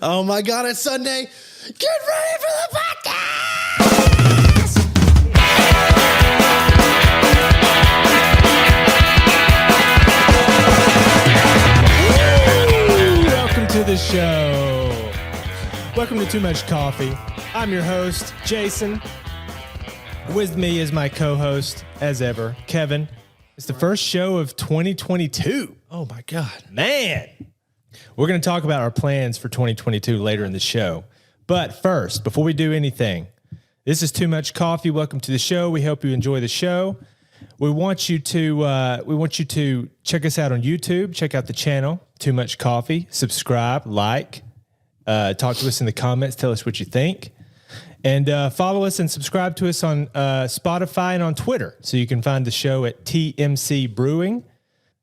Oh my God, it's Sunday. Get ready for the podcast! Welcome to the show. Welcome to Too Much Coffee. I'm your host, Jason. With me is my co-host, as ever, Kevin. It's the first show of 2022. Oh my God. Man. We're going to talk about our plans for 2022 later in the show. But first, before we do anything, this is Too Much Coffee. Welcome to the show. We hope you enjoy the show. We want you to check us out on YouTube. Check out the channel, Too Much Coffee. Subscribe, like, talk to us in the comments. Tell us what you think. And follow us and subscribe to us on Spotify and on Twitter. So you can find the show at TMC Brewing.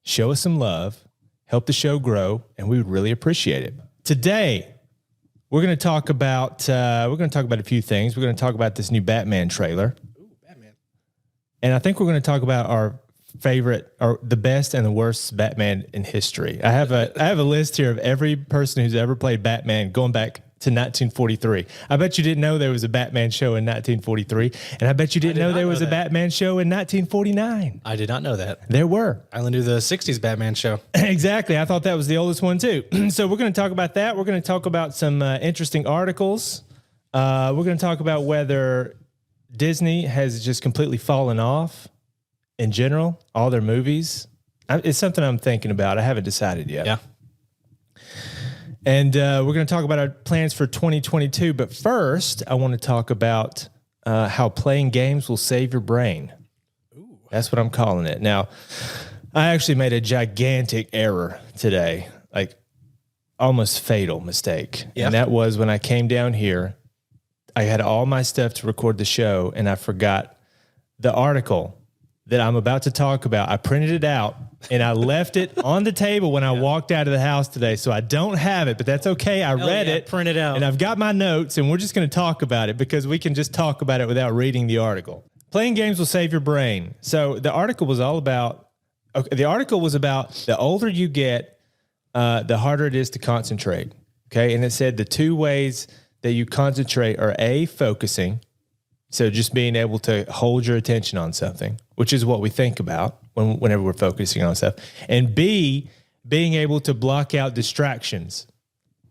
Show us some love. Help the show grow, and we would really appreciate it. Today, we're going to talk about a few things. We're going to talk about this new Batman trailer. Ooh, Batman. And I think we're going to talk about our favorite, or the best and the worst Batman in history. I have a list here of every person who's ever played Batman going back to 1943. I bet you didn't know there was a Batman show in 1943, and I bet you didn't know there was a Batman show in 1949. I did not know that. There were. I only knew the 60s Batman show. Exactly. I thought that was the oldest one too. So we're going to talk about that. We're going to talk about some interesting articles. We're going to talk about whether Disney has just completely fallen off in general, all their movies. It's something I'm thinking about. I haven't decided yet. Yeah. And we're going to talk about our plans for 2022. But first, I want to talk about how playing games will save your brain. Ooh. That's what I'm calling it. Now, I actually made a gigantic error today, like almost fatal mistake. Yeah. And that was when I came down here, I had all my stuff to record the show, and I forgot the article that I'm about to talk about. I printed it out, and I left it on the table when I walked out of the house today. So I don't have it, but that's okay. I read it, print it out, and I've got my notes, and we're just going to talk about it because we can just talk about it without reading the article. Playing games will save your brain. So the article was all about, the older you get, the harder it is to concentrate. Okay. And it said the two ways that you concentrate are A, focusing. So just being able to hold your attention on something, which is what we think about whenever we're focusing on stuff. And B, being able to block out distractions.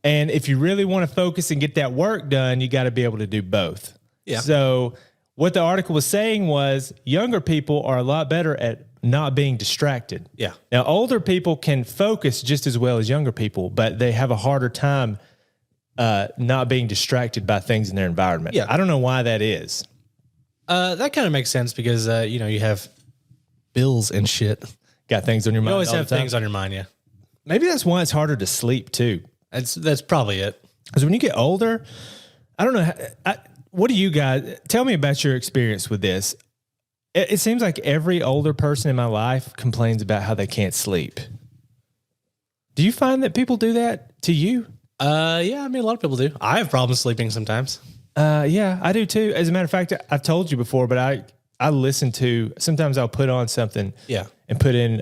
And if you really want to focus and get that work done, you got to be able to do both. Yeah. So what the article was saying was younger people are a lot better at not being distracted. Yeah. Now, older people can focus just as well as younger people, but they have a harder time not being distracted by things in their environment. Yeah. I don't know why that is. That kind of makes sense because, you have bills and shit. Got things on your mind. You always all have the time. things on your mind, yeah. Maybe that's why it's harder to sleep too. That's probably it. Because when you get older, I don't know. What do you guys tell me about your experience with this? It seems like every older person in my life complains about how they can't sleep. Do you find that people do that to you? Yeah, I mean, a lot of people do. I have problems sleeping sometimes. Yeah, I do too. As a matter of fact, I've told you before, but I listen to, sometimes I'll put on something and put in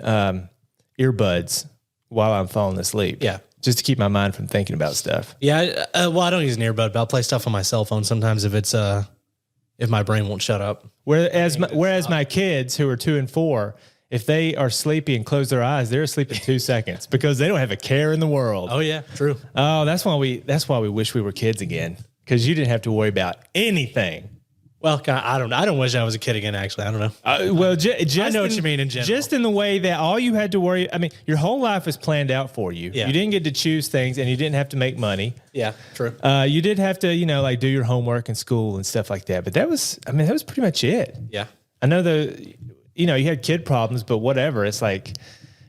earbuds while I'm falling asleep. Yeah. Just to keep my mind from thinking about stuff. Yeah. Well, I don't use an earbud, but I'll play stuff on my cell phone sometimes if it's, if my brain won't shut up. Whereas my kids who are 2 and 4, if they are sleepy and close their eyes, they're asleep in 2 seconds because they don't have a care in the world. Oh yeah, true. Oh, that's why we wish we were kids again. Because you didn't have to worry about anything. Well, I don't wish I was a kid again, actually. I don't know. Well, just I know what you mean in general. Just in the way that all you had to worry, I mean, your whole life was planned out for you. Yeah. You didn't get to choose things and you didn't have to make money. Yeah, true. You did have to, like do your homework in school and stuff like that. But that was pretty much it. Yeah. I know you had kid problems, but whatever. It's like,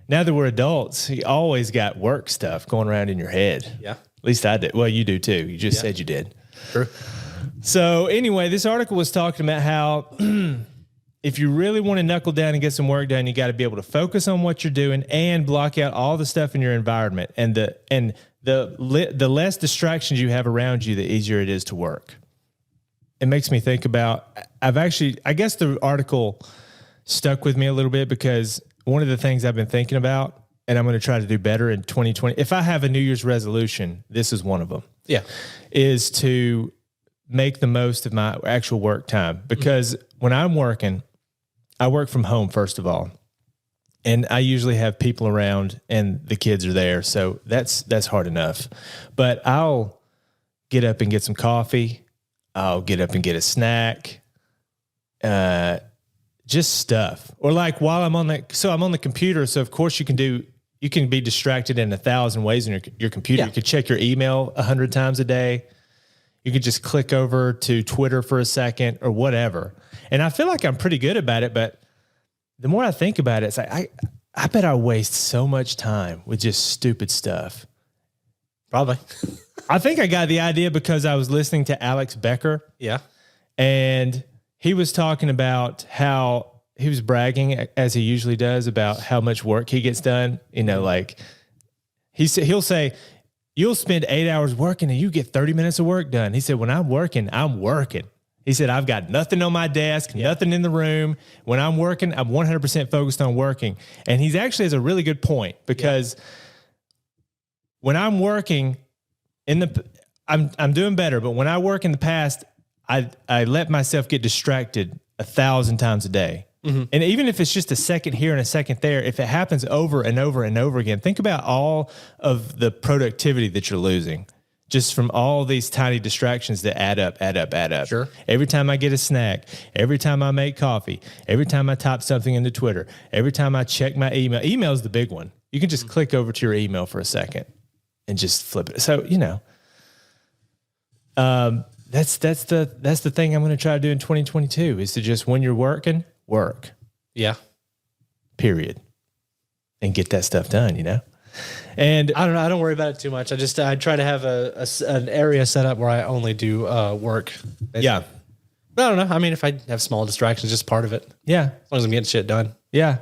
now that we're adults, you always got work stuff going around in your head. Yeah. At least I did. Well, you do too. You just said you did. True. So anyway, this article was talking about how if you really want to knuckle down and get some work done, you got to be able to focus on what you're doing and block out all the stuff in your environment. And the less distractions you have around you, the easier it is to work. It makes me think about, I guess the article stuck with me a little bit because one of the things I've been thinking about and I'm going to try to do better in 2020. If I have a New Year's resolution, this is one of them. Yeah. Is to make the most of my actual work time. Because when I'm working, I work from home, first of all. And I usually have people around and the kids are there. So that's hard enough. But I'll get up and get some coffee. I'll get up and get a snack. Just stuff. Or like while I'm on the computer. So of course you can be distracted in 1,000 ways on your computer. Yeah. You could check your email 100 times a day. You could just click over to Twitter for a second or whatever. And I feel like I'm pretty good about it, but the more I think about it, it's like, I bet I waste so much time with just stupid stuff. Probably. I think I got the idea because I was listening to Alex Becker. Yeah. And he was talking about how he was bragging, as he usually does, about how much work he gets done. You know, like he'll say, you'll spend 8 hours working and you get 30 minutes of work done. He said, when I'm working, I'm working. He said, I've got nothing on my desk, nothing in the room. When I'm working, I'm 100% focused on working. And he's actually has a really good point because when I'm working I'm doing better, but when I work in the past, I let myself get distracted 1,000 times a day. Mm-hmm. And even if it's just a second here and a second there, if it happens over and over and over again, think about all of the productivity that you're losing just from all these tiny distractions that add up. Sure. Every time I get a snack, every time I make coffee, every time I type something into Twitter, every time I check my email is the big one. You can just click over to your email for a second and just flip it. So, you know, that's the thing I'm going to try to do in 2022 is to just, when you're working, work. Yeah. Period. And get that stuff done, you know? And I don't know. I don't worry about it too much. I try to have an area set up where I only do work. Basically. yeah. But I don't know. I mean, if I have small distractions, just part of it. Yeah. As long as I'm getting shit done. Yeah.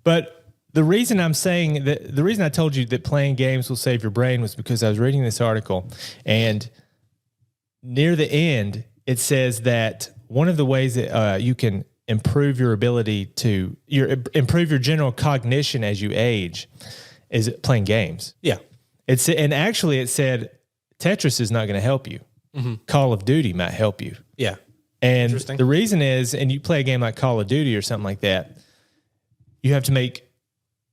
But the reason I'm saying that, the reason I told you that playing games will save your brain was because I was reading this article, and near the end, it says that one of the ways that you can improve your ability to improve your general cognition as you age is playing games. Yeah. And actually it said Tetris is not going to help you. Mm-hmm. Call of Duty might help you. Yeah. And the reason is, and you play a game like Call of Duty or something like that, you have to make,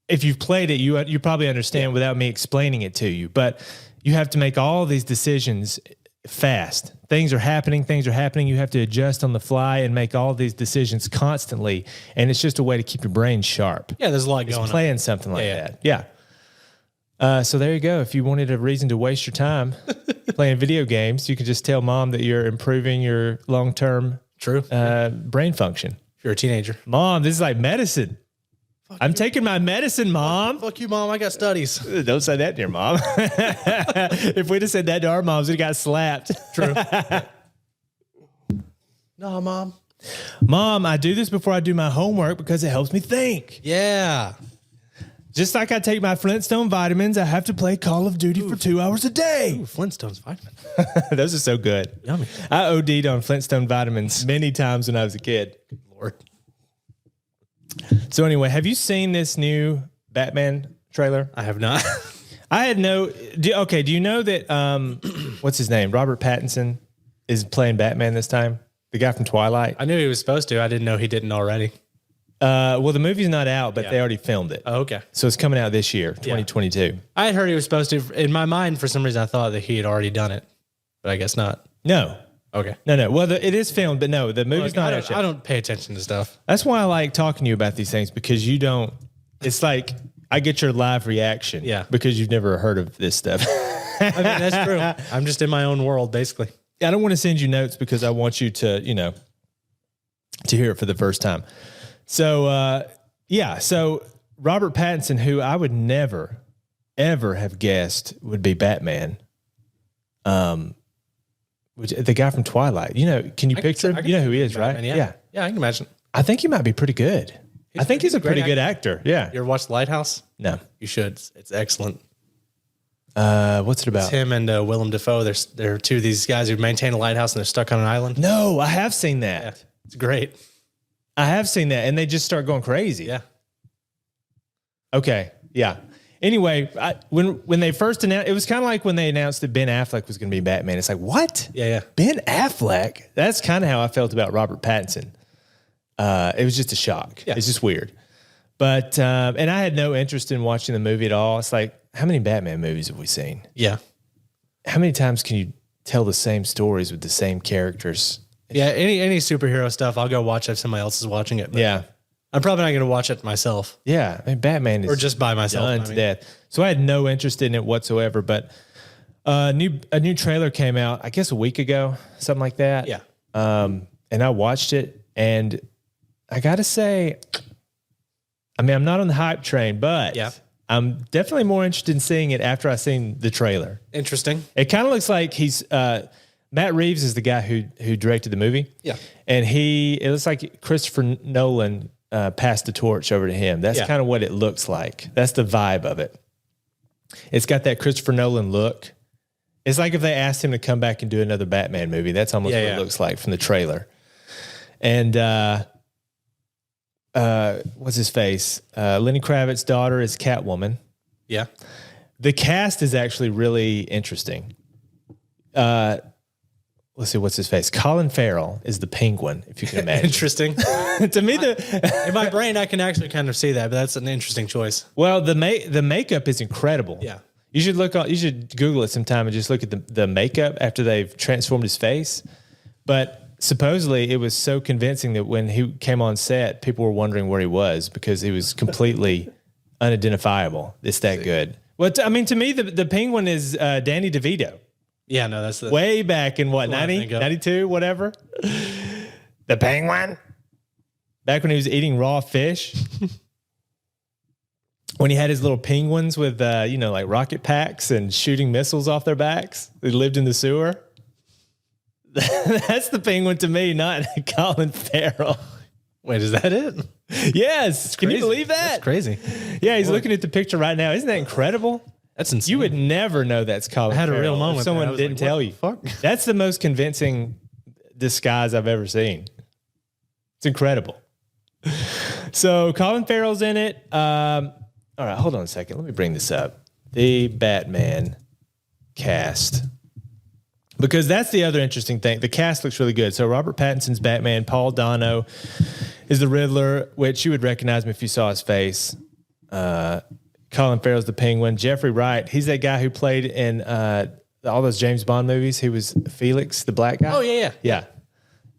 if you've played it, you probably understand without me explaining it to you, but you have to make all these decisions fast. Things are happening. You have to adjust on the fly and make all these decisions constantly. And it's just a way to keep your brain sharp. Yeah, there's a lot going on. Playing something like that. Yeah. So there you go. If you wanted a reason to waste your time playing video games, you can just tell mom that you're improving your long-term brain function. If you're a teenager. Mom, this is like medicine. I'm taking my medicine, Mom. Fuck you, Mom. I got studies. Don't say that to your mom. If we'd have said that to our moms, we'd have got slapped. True. No, Mom. Mom, I do this before I do my homework because it helps me think. Yeah. Just like I take my Flintstone vitamins, I have to play Call of Duty for 2 hours a day. Ooh, Flintstone's vitamin. Those are so good. Yummy. I OD'd on Flintstone vitamins many times when I was a kid. Good Lord. So anyway, have you seen this new Batman trailer? I have not. I had do you know that, what's his name? Robert Pattinson is playing Batman this time? The guy from Twilight? I knew he was supposed to. I didn't know he didn't already. Well, the movie's not out, but they already filmed it. Oh, okay. So it's coming out this year, 2022. I had heard he was supposed to. In my mind, for some reason, I thought that he had already done it, but I guess not. No. Okay. No. Well, it is filmed, but no, the movie's not out yet. I don't pay attention to stuff. That's why I like talking to you about these things, because you don't. It's like I get your live reaction. Yeah. Because you've never heard of this stuff. I mean, that's true. I'm just in my own world, basically. I don't want to send you notes because I want you to, to hear it for the first time. So, So Robert Pattinson, who I would never, ever have guessed would be Batman. The guy from Twilight, can you picture him? You know who he is, Batman, right? Yeah, I can imagine. I think he might be pretty good. I think he's a pretty good actor. Yeah. You ever watched Lighthouse? No. You should. It's excellent. What's it about? It's him and Willem Dafoe. They're two of these guys who maintain a lighthouse and they're stuck on an island. No, I have seen that. Yeah, it's great. I have seen that, and they just start going crazy. Yeah. Okay. Yeah. Anyway, when they first announced, it was kind of like when they announced that Ben Affleck was going to be Batman. It's like, what? Yeah. Ben Affleck? That's kind of how I felt about Robert Pattinson. It was just a shock. Yeah. It's just weird. But, and I had no interest in watching the movie at all. It's like, how many Batman movies have we seen? Yeah. How many times can you tell the same stories with the same characters? Yeah. Any superhero stuff, I'll go watch if somebody else is watching it. But Yeah. I'm probably not going to watch it myself. Yeah. I mean, Batman is Or just by myself. done to death. So I had no interest in it whatsoever. But a new trailer came out, I guess a week ago, something like that. Yeah. And I watched it, and I got to say, I mean, I'm not on the hype train, but Yeah. I'm definitely more interested in seeing it after I seen the trailer. Interesting. It kind of looks like he's Matt Reeves is the guy who directed the movie. Yeah. And it looks like Christopher Nolan passed the torch over to him. That's kind of what it looks like. That's the vibe of it. It's got that Christopher Nolan look. It's like if they asked him to come back and do another Batman movie. That's almost what it looks like from the trailer. And what's his face? Lenny Kravitz's daughter is Catwoman. Yeah. The cast is actually really interesting. Let's see, what's his face? Colin Farrell is the Penguin, if you can imagine. Interesting. To me, In my brain, I can actually kind of see that, but that's an interesting choice. well, the makeup is incredible. Yeah. You should Google it sometime and just look at the makeup after they've transformed his face. But supposedly it was so convincing that when he came on set, people were wondering where he was because he was completely unidentifiable. It's that good. Well, I mean, to me, the Penguin is Danny DeVito. Yeah, no, that's the Way back in what, That's what I 90, think of. 92, whatever? The Penguin? Back when he was eating raw fish? When he had his little penguins with, like rocket packs and shooting missiles off their backs? They lived in the sewer? That's the Penguin to me, not Colin Farrell. Wait, is that it? Yes. Can you Crazy. believe that? That's crazy. Yeah, he's looking at the picture right now. Isn't that incredible? That's insane. You would never know that's Colin I had a Farrell real if moment there. someone I was didn't like, tell what you. the fuck? That's the most convincing disguise I've ever seen. It's incredible. So Colin Farrell's in it. All right, hold on a second. Let me bring this up. The Batman cast. Because that's the other interesting thing. The cast looks really good. So Robert Pattinson's Batman. Paul Dano is the Riddler, which you would recognize him if you saw his face. Colin Farrell's the Penguin. Jeffrey Wright, he's that guy who played in all those James Bond movies. He was Felix, the black guy. Oh, yeah. Yeah.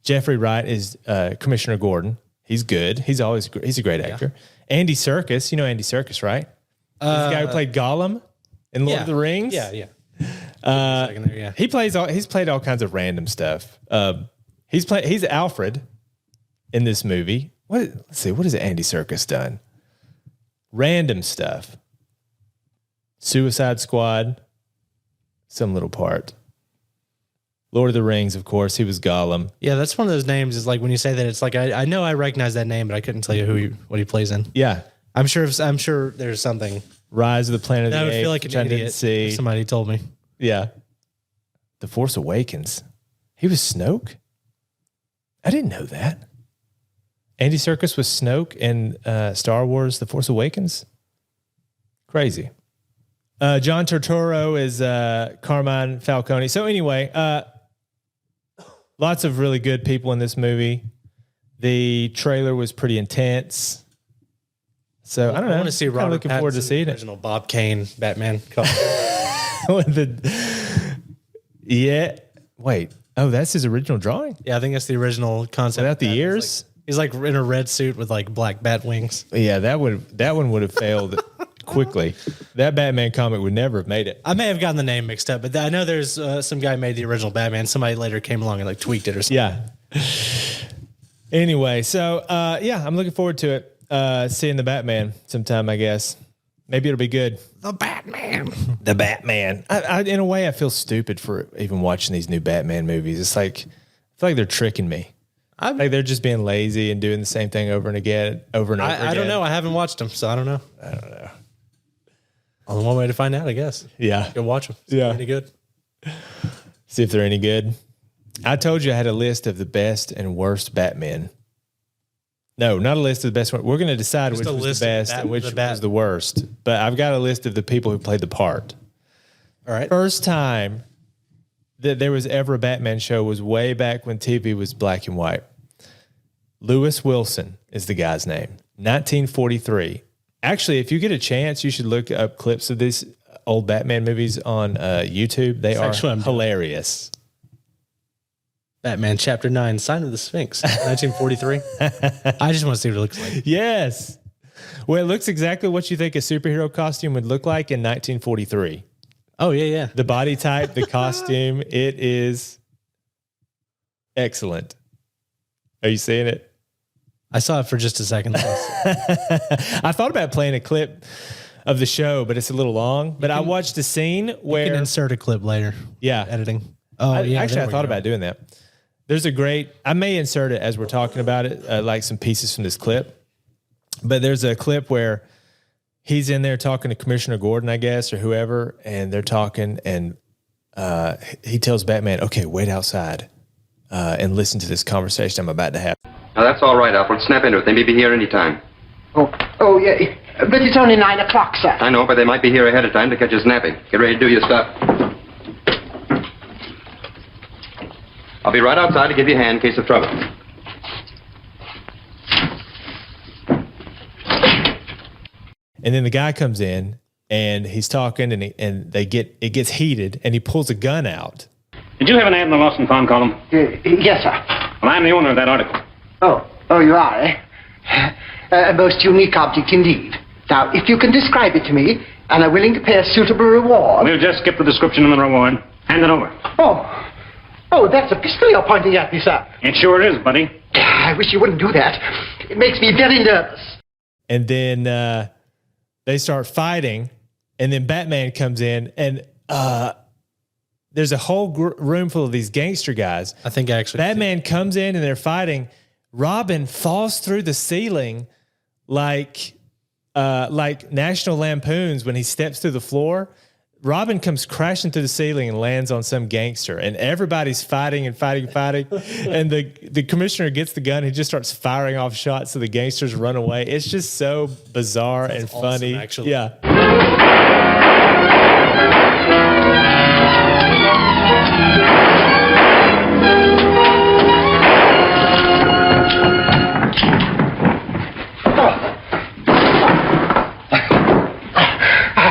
Jeffrey Wright is Commissioner Gordon. He's good. He's a great actor. Andy Serkis, you know Andy Serkis, right? He's the guy who played Gollum in Lord of the Rings. Yeah. He's played all kinds of random stuff. He's Alfred in this movie. Let's see, what has Andy Serkis done? Random stuff. Suicide Squad, some little part. Lord of the Rings, of course, he was Gollum. Yeah, that's one of those names. Is like when you say that, it's like I know I recognize that name, but I couldn't tell you what he plays in. Yeah. I'm sure there's something. Rise of the Planet of I the would Apes, feel like which an I didn't idiot see. if somebody told me. Yeah. The Force Awakens. He was Snoke? I didn't know that. Andy Serkis was Snoke in Star Wars The Force Awakens? Crazy. John Turturro is Carmine Falcone. So anyway, lots of really good people in this movie. The trailer was pretty intense. So I don't know. I want to see Robert looking forward to Pattinson, seeing it. original Bob Kane Batman. Yeah. Wait. Oh, that's his original drawing? Yeah, I think that's the original concept. Without the ears? He's like in a red suit with like black bat wings. Yeah, that one would have failed quickly. That Batman comic would never have made it. I may have gotten the name mixed up, but I know there's some guy made the original Batman. Somebody later came along and like tweaked it or something. Yeah. Anyway, so I'm looking forward to it. Seeing the Batman sometime, I guess. Maybe it'll be good. The Batman. The Batman. I in a way, I feel stupid for even watching these new Batman movies. It's like I feel like they're tricking me. Like they're just being lazy and doing the same thing over and again. I don't know. I haven't watched them, so I don't know. Only one way to find out, I guess. Yeah. Go watch them. Yeah. Pretty good. See if they're any good. I told you I had a list of the best and worst Batman. No, not a list of the best. We're going to decide which was the best and which was the worst. But I've got a list of the people who played the part. All right. First time that there was ever a Batman show was way back when TV was black and white. Lewis Wilson is the guy's name. 1943. Actually, if you get a chance, you should look up clips of these old Batman movies on YouTube. They are hilarious. Batman Chapter 9, Sign of the Sphinx, 1943. I just want to see what it looks like. Yes. Well, it looks exactly what you think a superhero costume would look like in 1943. Oh, yeah. The body type, the costume, it is excellent. Are you seeing it? I saw it for just a second. I thought about playing a clip of the show, but it's a little long. But I watched a scene where... You can insert a clip later. Yeah. Editing. Oh, I thought about doing that. There's a great... I may insert it as we're talking about it, like some pieces from this clip. But there's a clip where he's in there talking to Commissioner Gordon, I guess, or whoever, and they're talking, and he tells Batman, okay, wait outside and listen to this conversation I'm about to have. Now, that's all right, Alfred. Snap into it. They may be here any time. Oh, yeah. But it's only 9 o'clock, sir. I know, but they might be here ahead of time to catch us napping. Get ready to do your stuff. I'll be right outside to give you a hand in case of trouble. And then the guy comes in, and he's talking, and it gets heated, and he pulls a gun out. Did you have an ad in the Lost and Found column? Yes, sir. Well, I'm the owner of that article. Oh, you are, eh? A most unique object indeed. Now, if you can describe it to me, and are willing to pay a suitable reward... We'll just skip the description and the reward. Hand it over. Oh, that's a pistol you're pointing at me, sir. It sure is, buddy. I wish you wouldn't do that. It makes me very nervous. And then they start fighting, and then Batman comes in, and there's a whole room full of these gangster guys. I think actually... Batman comes in, and they're fighting. Robin falls through the ceiling like National Lampoons when he steps through the floor. Robin comes crashing through the ceiling and lands on some gangster, and everybody's fighting. And the commissioner gets the gun. He just starts firing off shots so the gangsters run away. It's just so bizarre and funny. Awesome, actually. Yeah.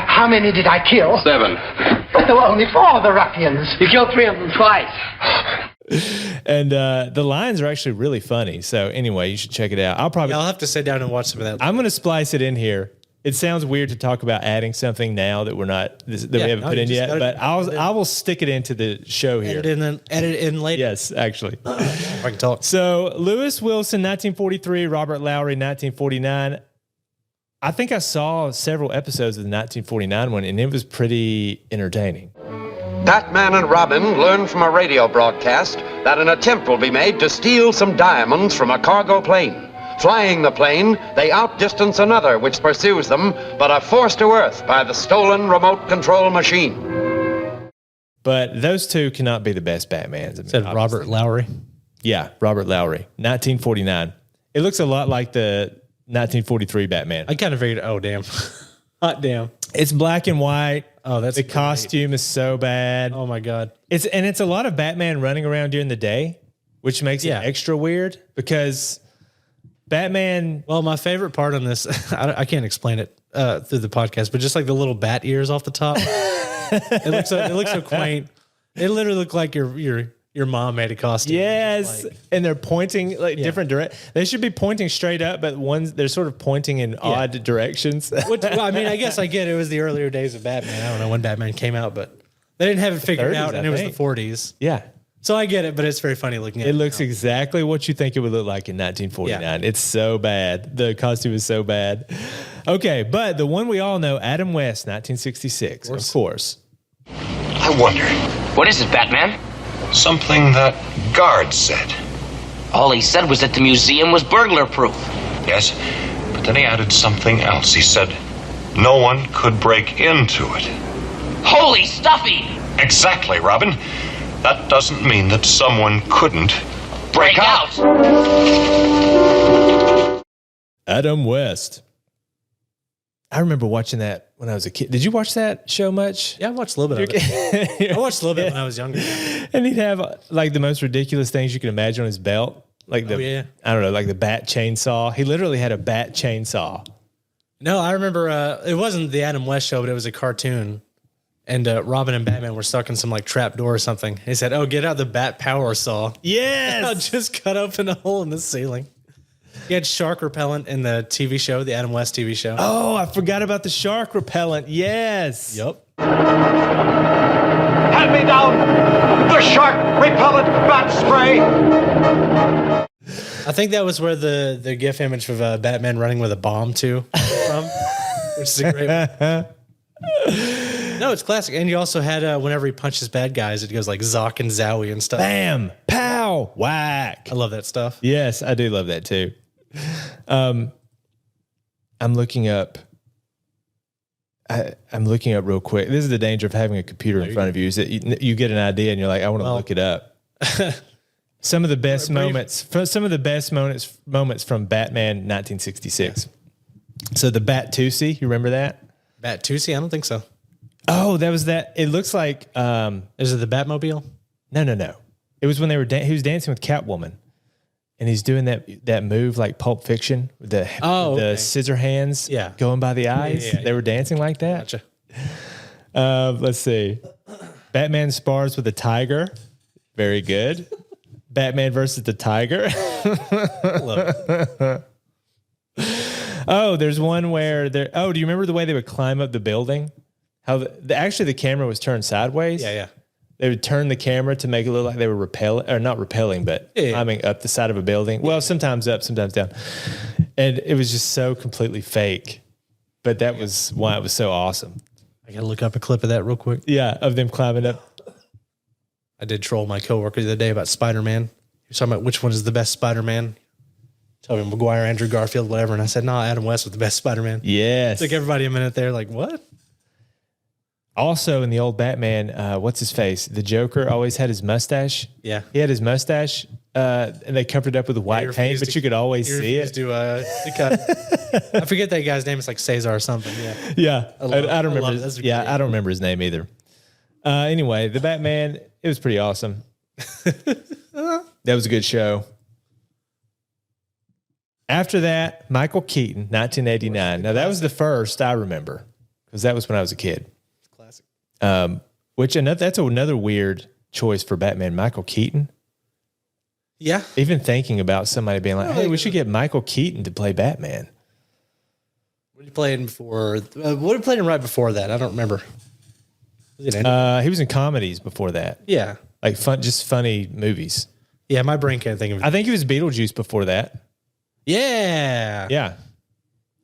How many did I kill? 7. But there were only 4 of the ruffians. You killed 3 of them twice. And the lines are actually really funny. So anyway, you should check it out. I'll have to sit down and watch some of that. I'm going to splice it in here. It sounds weird to talk about adding something now that we haven't put in yet, but I will stick it into the show here. Edit it in later. Yes, actually. If I can talk. So Lewis Wilson, 1943, Robert Lowry, 1949. I think I saw several episodes of the 1949 one, and it was pretty entertaining. Batman and Robin learn from a radio broadcast that an attempt will be made to steal some diamonds from a cargo plane. Flying the plane, they outdistance another which pursues them, but are forced to Earth by the stolen remote control machine. But those two cannot be the best Batmans. I mean, Said Robert Lowry. Yeah, Robert Lowry, 1949. It looks a lot like the 1943 Batman. I kind of figured, oh, damn. Hot damn. It's black and white. Oh, that's the great. costume is so bad. Oh, my God. It's a lot of Batman running around during the day, which makes it extra weird because Batman... Well, my favorite part on this, I can't explain it through the podcast, but just like the little bat ears off the top. it looks so quaint. It literally looked like your mom made a costume. Yes, and they're pointing different They should be pointing straight up, but they're sort of pointing in odd directions. Which, well, I mean, I guess I get it was the earlier days of Batman. I don't know when Batman came out, but they didn't have it figured 30s, out, and it was the 40s. Yeah. So I get it, but it's very funny looking at it. It looks exactly what you think it would look like in 1949. Yeah. It's so bad. The costume is so bad. Okay, but the one we all know, Adam West, 1966, of course. I wonder. What is it, Batman? Something that guard said. All he said was that the museum was burglar-proof. Yes, but then he added something else. He said no one could break into it. Holy stuffy! Exactly, Robin. That doesn't mean that someone couldn't Break out! Adam West. I remember watching that when I was a kid. Did you watch that show much? Yeah, I watched a little bit of it. I watched a little bit when I was younger. And he'd have like the most ridiculous things you can imagine on his belt. Like I don't know, like the bat chainsaw. He literally had a bat chainsaw. No, I remember it wasn't the Adam West show, but it was a cartoon. And Robin and Batman were stuck in some like trap door or something. He said, "Oh, get out the bat power saw." Yes. I'll just cut open a hole in the ceiling. He had shark repellent in the TV show, the Adam West TV show. Oh, I forgot about the shark repellent. Yes. Yep. Hand me down the shark repellent bat spray. I think that was where the GIF image of Batman running with a bomb too from, which is a great one. No, it's classic. And you also had whenever he punches bad guys, it goes like Zock and Zowie and stuff. Bam, pow, whack. I love that stuff. Yes, I do love that too. I'm looking up. I'm looking up real quick. This is the danger of having a computer in front of you. Is that you get an idea and you're like, I want to look it up. Some of the best moments. Some of the best moments from Batman 1966. Yeah. So the Bat-Tusi, you remember that? Bat-Tusi? I don't think so. Oh, that was that. It looks like. Is it the Batmobile? No. It was when they were. He was dancing with Catwoman, and he's doing that move like Pulp Fiction with the scissor hands. Yeah. Going by the eyes. Yeah. They were dancing like that. Gotcha. Let's see. Batman spars with a tiger. Very good. Batman versus the tiger. Love it. Oh, there's one where do you remember the way they would climb up the building? How actually the camera was turned sideways. Yeah. They would turn the camera to make it look like they were not repelling, but climbing up the side of a building. Well, sometimes up, sometimes down. And it was just so completely fake. But that was why it was so awesome. I got to look up a clip of that real quick. Yeah, of them climbing up. I did troll my coworker the other day about Spider-Man. He was talking about which one is the best Spider-Man. Tell me Maguire, Andrew Garfield, whatever. And I said, no, Adam West was the best Spider-Man. Yes. Took everybody a minute there, like, what? Also, in the old Batman, what's his face? The Joker always had his mustache. Yeah. He had his mustache, and they covered it up with white paint, but you could always see it. To cut. I forget that guy's name. It's like Cesar or something. Yeah. Yeah. I don't remember. I don't remember his name either. Anyway, the Batman, it was pretty awesome. That was a good show. After that, Michael Keaton, 1989. Now, that was the first I remember because that was when I was a kid. Classic. That's another weird choice for Batman, Michael Keaton. Yeah. Even thinking about somebody being like, hey, we should get Michael Keaton to play Batman. What did he play in before? What did he play in right before that? I don't remember. He was in comedies before that. Yeah. Like just funny movies. Yeah, my brain can't think of it. I think he was Beetlejuice before that. Yeah. Yeah.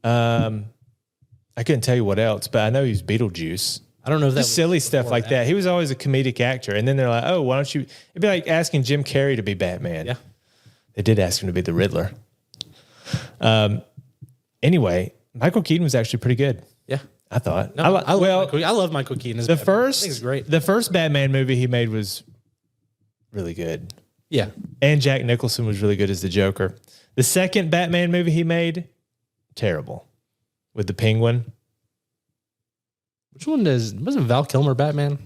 I couldn't tell you what else, but I know he was Beetlejuice. I don't know if that was silly stuff like that. He was always a comedic actor. And then they're like, oh, why don't you? It'd be like asking Jim Carrey to be Batman. Yeah. They did ask him to be the Riddler. Anyway, Michael Keaton was actually pretty good. Yeah. I thought. No, I love Michael Keaton. The first, I think it's great. The first Batman movie he made was really good. Yeah. And Jack Nicholson was really good as the Joker. The second Batman movie he made, terrible. With the Penguin. Which one wasn't Val Kilmer Batman?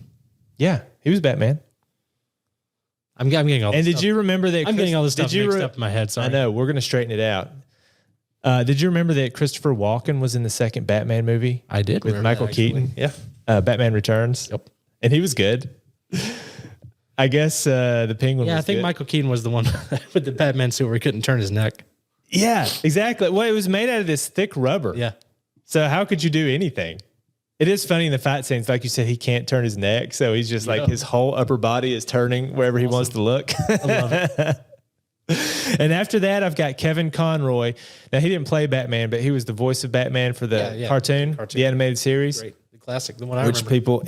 Yeah, he was Batman. I'm getting all this And did stuff. you remember that? I'm getting all this stuff mixed up in my head. Sorry. I know. We're going to straighten it out. Did you remember that Christopher Walken was in the second Batman movie? I did. With Michael Keaton? Yeah. Batman Returns? Yep. And he was good. I guess the Penguin was I think good. Michael Keaton was the one with the Batman suit where he couldn't turn his neck. Yeah, exactly. Well, it was made out of this thick rubber. Yeah. So how could you do anything? It is funny in the fight scenes, like you said, he can't turn his neck, so he's just like his whole upper body is turning wherever he wants to look. I love it. And after that, I've got Kevin Conroy. Now he didn't play Batman, but he was the voice of Batman for the cartoon, the animated series. Great, the classic, the one I which remember. people,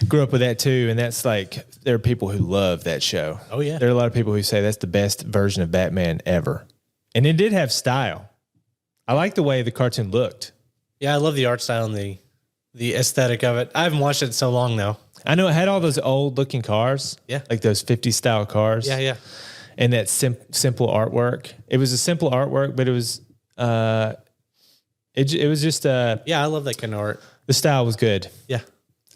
grew up with that too. And that's like there are people who love that show. Oh yeah, there are a lot of people who say that's the best version of Batman ever, and it did have style. I like the way the cartoon looked. Yeah, I love the art style and the aesthetic of it. I haven't watched it in so long though. I know it had all those old looking cars. Yeah. Like those 50s style cars. Yeah. And that simple artwork. It was a simple artwork, but it was It was just Yeah, I love that kind of art. the style was good. Yeah.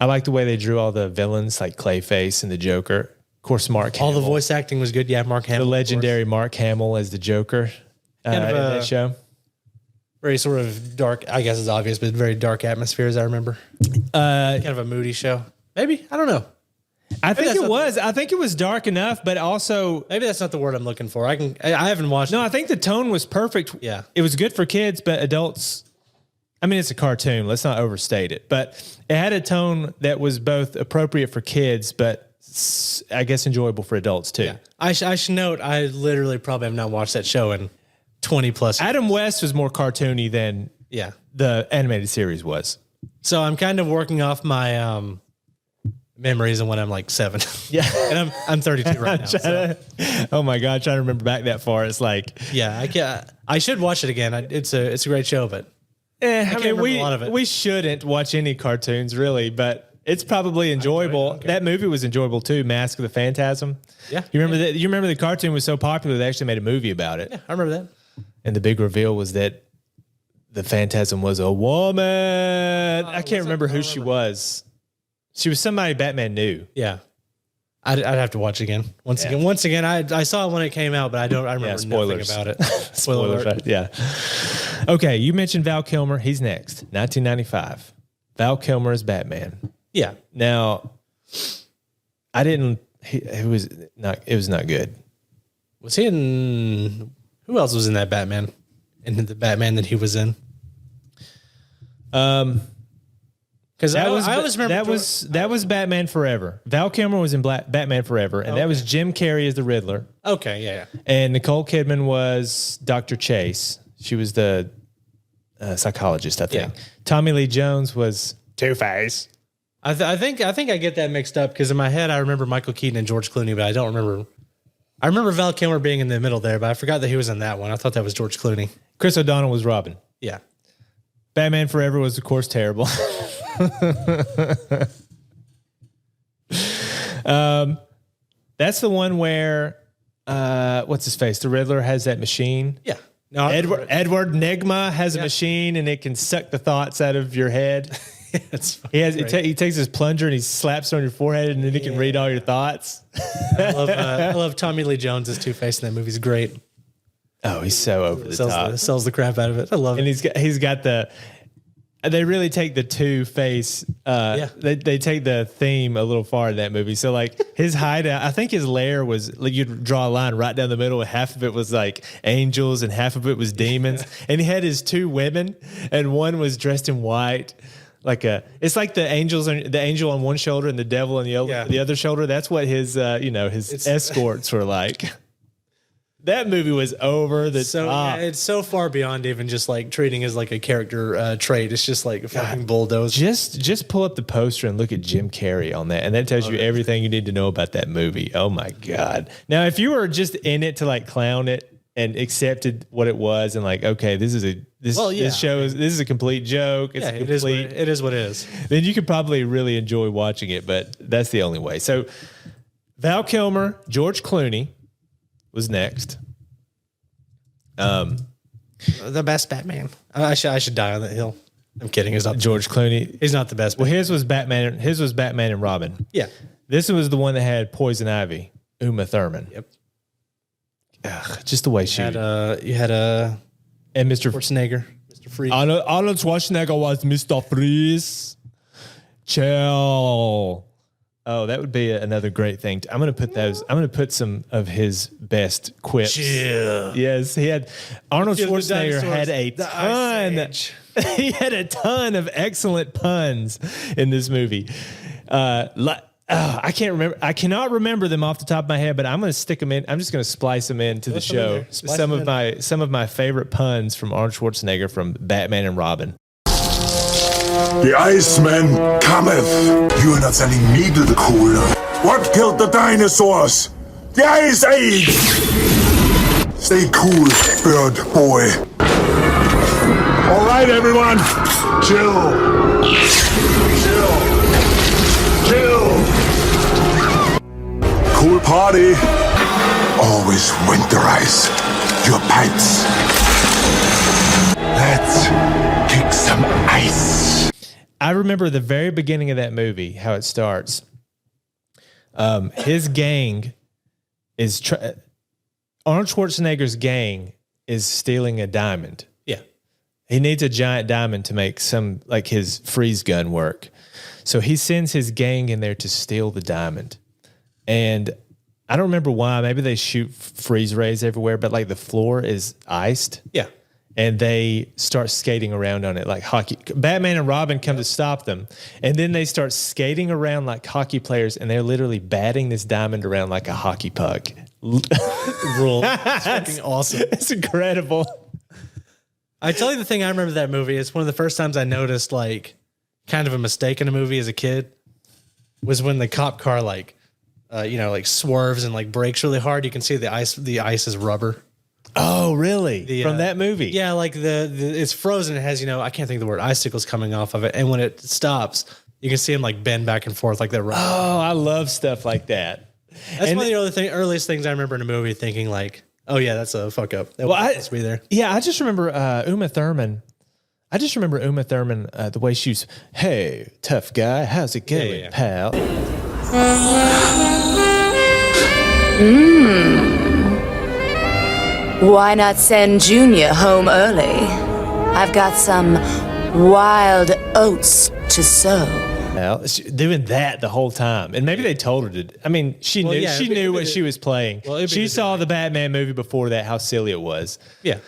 I like the way they drew all the villains like Clayface and the Joker. Of course, Mark All Hamill, the voice acting was good. Yeah, Mark Hamill. the legendary Mark Hamill as the Joker Kind of in that show. Very sort of dark, I guess it's obvious, but very dark atmosphere, as I remember. Kind of a moody show. Maybe. I don't know. I think that's it not was. I think it was dark enough, but also Maybe that's not the word I'm looking for. I haven't watched no. it. I think the tone was perfect. Yeah. It was good for kids, but adults. I mean, it's a cartoon. Let's not overstate it, but it had a tone that was both appropriate for kids, but I guess enjoyable for adults too. Yeah. I should note, I literally probably have not watched that show in 20 plus years. Adam West was more cartoony than Yeah. the animated series was. So I'm kind of working off my memories of when I'm like 7. Yeah. And I'm 32 right now. So, Oh my God, trying to remember back that far. It's like, yeah, I should watch it again. It's a great show, but I can't mean, remember a lot of it. we shouldn't watch any cartoons really, but it's probably enjoyable. Okay. That movie was enjoyable too, Mask of the Phantasm. Yeah. You remember that? You remember the cartoon was so popular they actually made a movie about it. yeah, I remember that. And the big reveal was that the Phantasm was a woman. I can't remember who she was. She was somebody Batman knew. Yeah. I'd have to watch again. Once again, I saw it when it came out, but I remember spoilers. nothing about it. Spoiler alert. Yeah. Okay, you mentioned Val Kilmer. He's next. 1995. Val Kilmer is Batman. Yeah. Now, it was not good. Was he in, who else was in that Batman? In the Batman that he was in? Because I always remember that was Batman Forever. Val Kilmer was in Batman Forever, and that was Jim Carrey as the Riddler. Okay, yeah. And Nicole Kidman was Dr. Chase. She was the psychologist, I think. Yeah. Tommy Lee Jones was Two-Face. I think I get that mixed up because in my head I remember Michael Keaton and George Clooney, but I don't remember. I remember Val Kilmer being in the middle there, but I forgot that he was in that one. I thought that was George Clooney. Chris O'Donnell was Robin. Yeah. Batman Forever was, of course, terrible. That's the one where what's his face? The Riddler has that machine. Yeah. No, Edward Nygma has a machine and it can suck the thoughts out of your head. He takes his plunger and he slaps it on your forehead and then he can read all your thoughts. I love Tommy Lee Jones as Two-Face in that movie. He's great. Oh, he's so over the top. Sells the crap out of it. I love And it. he's got the. They really take the Two-Face. They take the theme a little far in that movie. So like his hideout, I think his lair was like you'd draw a line right down the middle. And half of it was like angels and half of it was demons. And he had his 2 women, and one was dressed in white. It's like the angel on one shoulder and the devil on the other shoulder. That's what his escorts were like. That movie was over the top. Yeah, it's so far beyond even just like treating as like a character trait. It's just like a fucking bulldoze. Just pull up the poster and look at Jim Carrey on that, and that tells you everything you need to know about that movie. Oh my God! Now, if you were just in it to like clown it and accepted what it was, and like, okay, this is a complete joke. It's It is what it is. Then you could probably really enjoy watching it, but that's the only way. So, Val Kilmer, George Clooney was next. The best Batman. I should die on that hill. I'm kidding. He's not George Clooney. He's not the best. Well, his was Batman. His was Batman and Robin. Yeah. This was the one that had Poison Ivy, Uma Thurman. Yep. Ugh, just the way she you had and Mr. Schwarzenegger, Mr. Freeze. Arnold Schwarzenegger was Mr. Freeze. Chill. Oh, that would be another great thing. I'm going to put some of his best quips. Chill. Yes, he had Arnold Schwarzenegger had a ton. He had a ton of excellent puns in this movie. I can't remember. I cannot remember them off the top of my head, but I'm going to stick them in. I'm just going to splice them into the show. Some of my favorite puns from Arnold Schwarzenegger from Batman and Robin. The Iceman cometh. You are not sending me to the cooler. What killed the dinosaurs? The Ice Age! Stay cool, bird boy. All right, everyone. Chill. Cool party. Always winterize your pipes. Let's kick some ice. I remember the very beginning of that movie, how it starts. His gang is Arnold Schwarzenegger's gang is stealing a diamond. Yeah. He needs a giant diamond to make some like his freeze gun work. So he sends his gang in there to steal the diamond. And I don't remember why. Maybe they shoot freeze rays everywhere, but like the floor is iced. Yeah. And they start skating around on it like hockey. Batman and Robin come to stop them. And then they start skating around like hockey players, and they're literally batting this diamond around like a hockey puck. Rule. It's fucking awesome. It's incredible. I tell you the thing I remember that movie. It's one of the first times I noticed like kind of a mistake in a movie as a kid was when the cop car like swerves and like brakes really hard. You can see the ice is rubber. Oh, really? From that movie? Yeah, like the it's frozen. It has, I can't think of the word, icicles coming off of it. And when it stops, you can see them like bend back and forth like they're rubber. Oh, I love stuff like that. That's one of the earliest things I remember in a movie thinking like, oh yeah, that's a fuck up. That was supposed to be there. Yeah, I just remember Uma Thurman. The way she was, hey, tough guy, how's it going, pal? Why not send Junior home early? I've got some wild oats to sow. Well, doing that the whole time, and maybe they told her to. I mean, she knew what she was playing. Well, she saw the Batman movie before that, how silly it was. Yeah.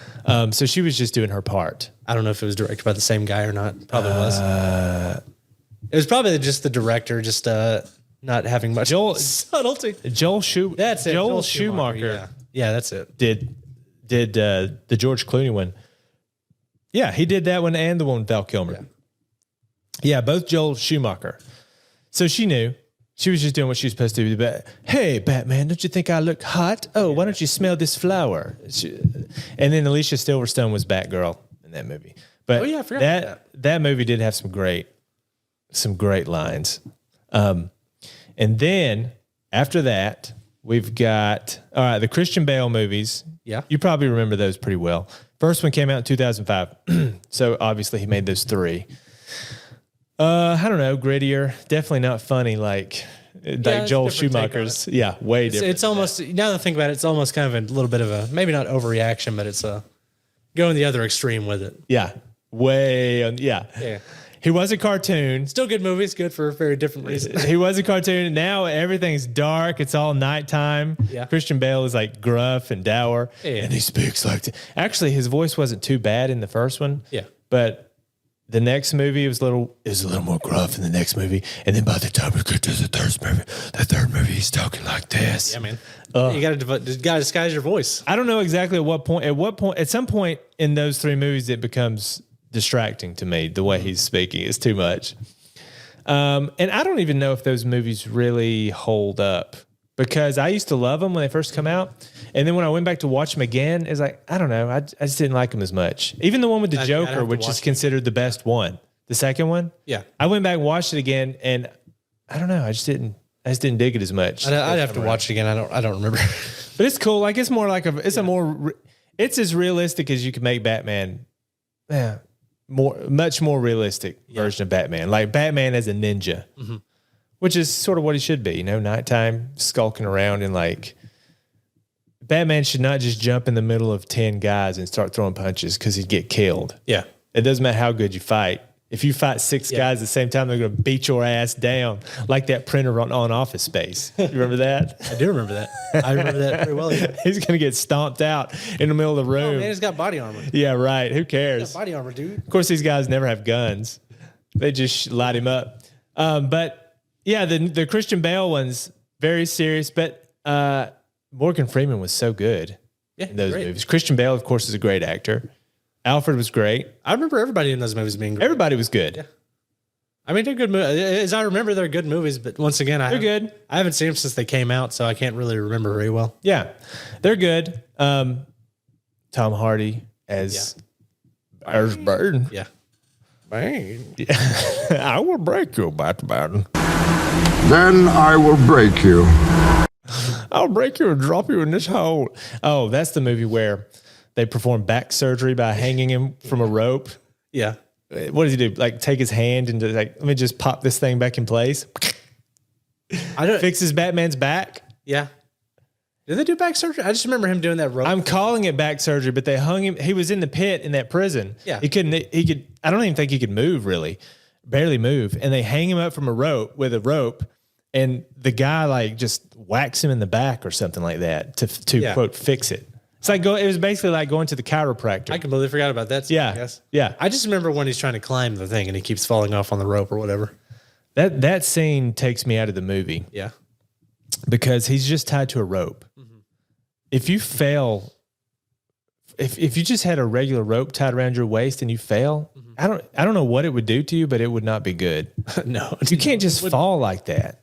So she was just doing her part. I don't know if it was directed by the same guy or not. Probably was. It was probably just the director, just not having much subtlety. Joel Schumacher. That's it. Joel Schumacher. Yeah, that's it. Did the George Clooney one? Yeah, he did that one and the one with Val Kilmer. Yeah, both Joel Schumacher. So she knew. She was just doing what she was supposed to do. But hey, Batman, don't you think I look hot? Oh, why don't you smell this flower? And then Alicia Silverstone was Batgirl in that movie. But I forgot about that movie did have some great lines. And then after that, we've got the Christian Bale movies. Yeah, you probably remember those pretty well. First one came out in 2005, so obviously he made those three. I don't know, grittier, definitely not funny like Joel Schumacher's. Yeah, way different. It's almost, now that I think about it, it's almost kind of a little bit of a, maybe not overreaction, but it's going the other extreme with it. Yeah, yeah. He was a cartoon. Still good movies, good for very different reasons. He was a cartoon. Now everything's dark. It's all nighttime. Yeah. Christian Bale is like gruff and dour. Yeah. And he speaks like... Actually, his voice wasn't too bad in the first one. Yeah. But the next movie was a little more gruff in the next movie. And then by the time we get to the third movie, he's talking like this. Yeah, man. You got to disguise your voice. I don't know exactly at what point. At some point in those three movies, it becomes distracting to me. The way he's speaking is too much. And I don't even know if those movies really hold up, because I used to love them when they first come out. And then when I went back to watch them again, it's like, I don't know. I just didn't like them as much. Even the one with the Joker, which is considered the best one. The second one. Yeah. I went back and watched it again, and I don't know. I just didn't dig it as much. I'd have to watch it again. I don't remember. But it's cool. Like, it's more like it's as realistic as you can make Batman. Yeah. Much more realistic version of Batman. Like Batman as a ninja. Mm-hmm. Which is sort of what he should be, nighttime, skulking around, and like Batman should not just jump in the middle of 10 guys and start throwing punches because he'd get killed. Yeah. It doesn't matter how good you fight. If you fight 6 guys at the same time, they're going to beat your ass down like that printer on Office Space. You remember that? I do remember that. I remember that pretty well. Yeah. He's going to get stomped out in the middle of the room. Oh, man, he's got body armor. Yeah, right. Who cares? He's got body armor, dude. Of course, these guys never have guns. They just light him up. But yeah, the Christian Bale one's very serious, but Morgan Freeman was so good in those movies. Christian Bale, of course, is a great actor. Alfred was great. I remember everybody in those movies being great. Everybody was good. Yeah. I mean, they're good movies. As I remember, they're good movies, but once again, they're good. I haven't seen them since they came out, so I can't really remember very well. Yeah, they're good. Tom Hardy as Bird. Yeah. Bang. Yeah. I will break you, Batman. Then I will break you. I'll break you and drop you in this hole. Oh, that's the movie where they perform back surgery by hanging him from a rope. Yeah. What does he do? Like take his hand and just like, let me just pop this thing back in place. Fixes Batman's back. Yeah. Did they do back surgery? I just remember him doing that rope. I'm calling it back surgery, but they hung him. He was in the pit in that prison. Yeah. He could, I don't even think he could move really, barely move. And they hang him up from a rope with a rope. And the guy like just whacks him in the back or something like that to quote, fix it. It's like, it was basically like going to the chiropractor. I completely forgot about that. Yeah. I guess. Yeah. I just remember when he's trying to climb the thing and he keeps falling off on the rope or whatever. That scene takes me out of the movie. Yeah. Because he's just tied to a rope. Mm-hmm. If you fail, if you just had a regular rope tied around your waist and you fail, I don't know what it would do to you, but it would not be good. No. You can't just fall like that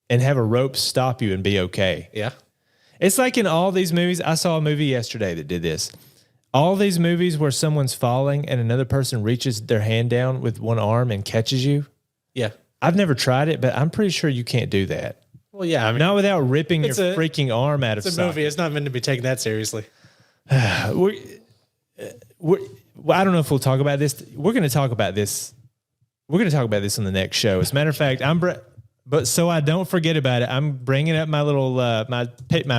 and have a rope stop you and be okay. Yeah. It's like in all these movies. I saw a movie yesterday that did this. All these movies where someone's falling and another person reaches their hand down with one arm and catches you. Yeah. I've never tried it, but I'm pretty sure you can't do that. Well, yeah. I mean, not without ripping your freaking arm out of socket. It's a movie. It's not meant to be taken that seriously. I don't know if we'll talk about this. We're going to talk about this. We're going to talk about this on the next show. As a matter of fact, but so I don't forget about it, I'm bringing up my little my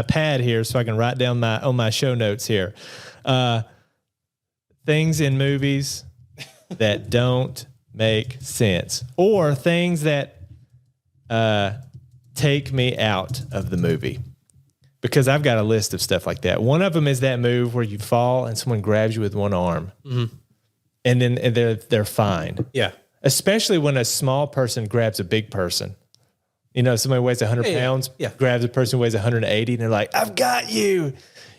pad here so I can write down on my show notes here. Things in movies that don't make sense, or things that take me out of the movie, because I've got a list of stuff like that. One of them is that move where you fall and someone grabs you with one arm, and then they're fine. Yeah, especially when a small person grabs a big person. You know, somebody weighs 100 pounds, grabs a person who weighs 180, and they're like, "I've got you."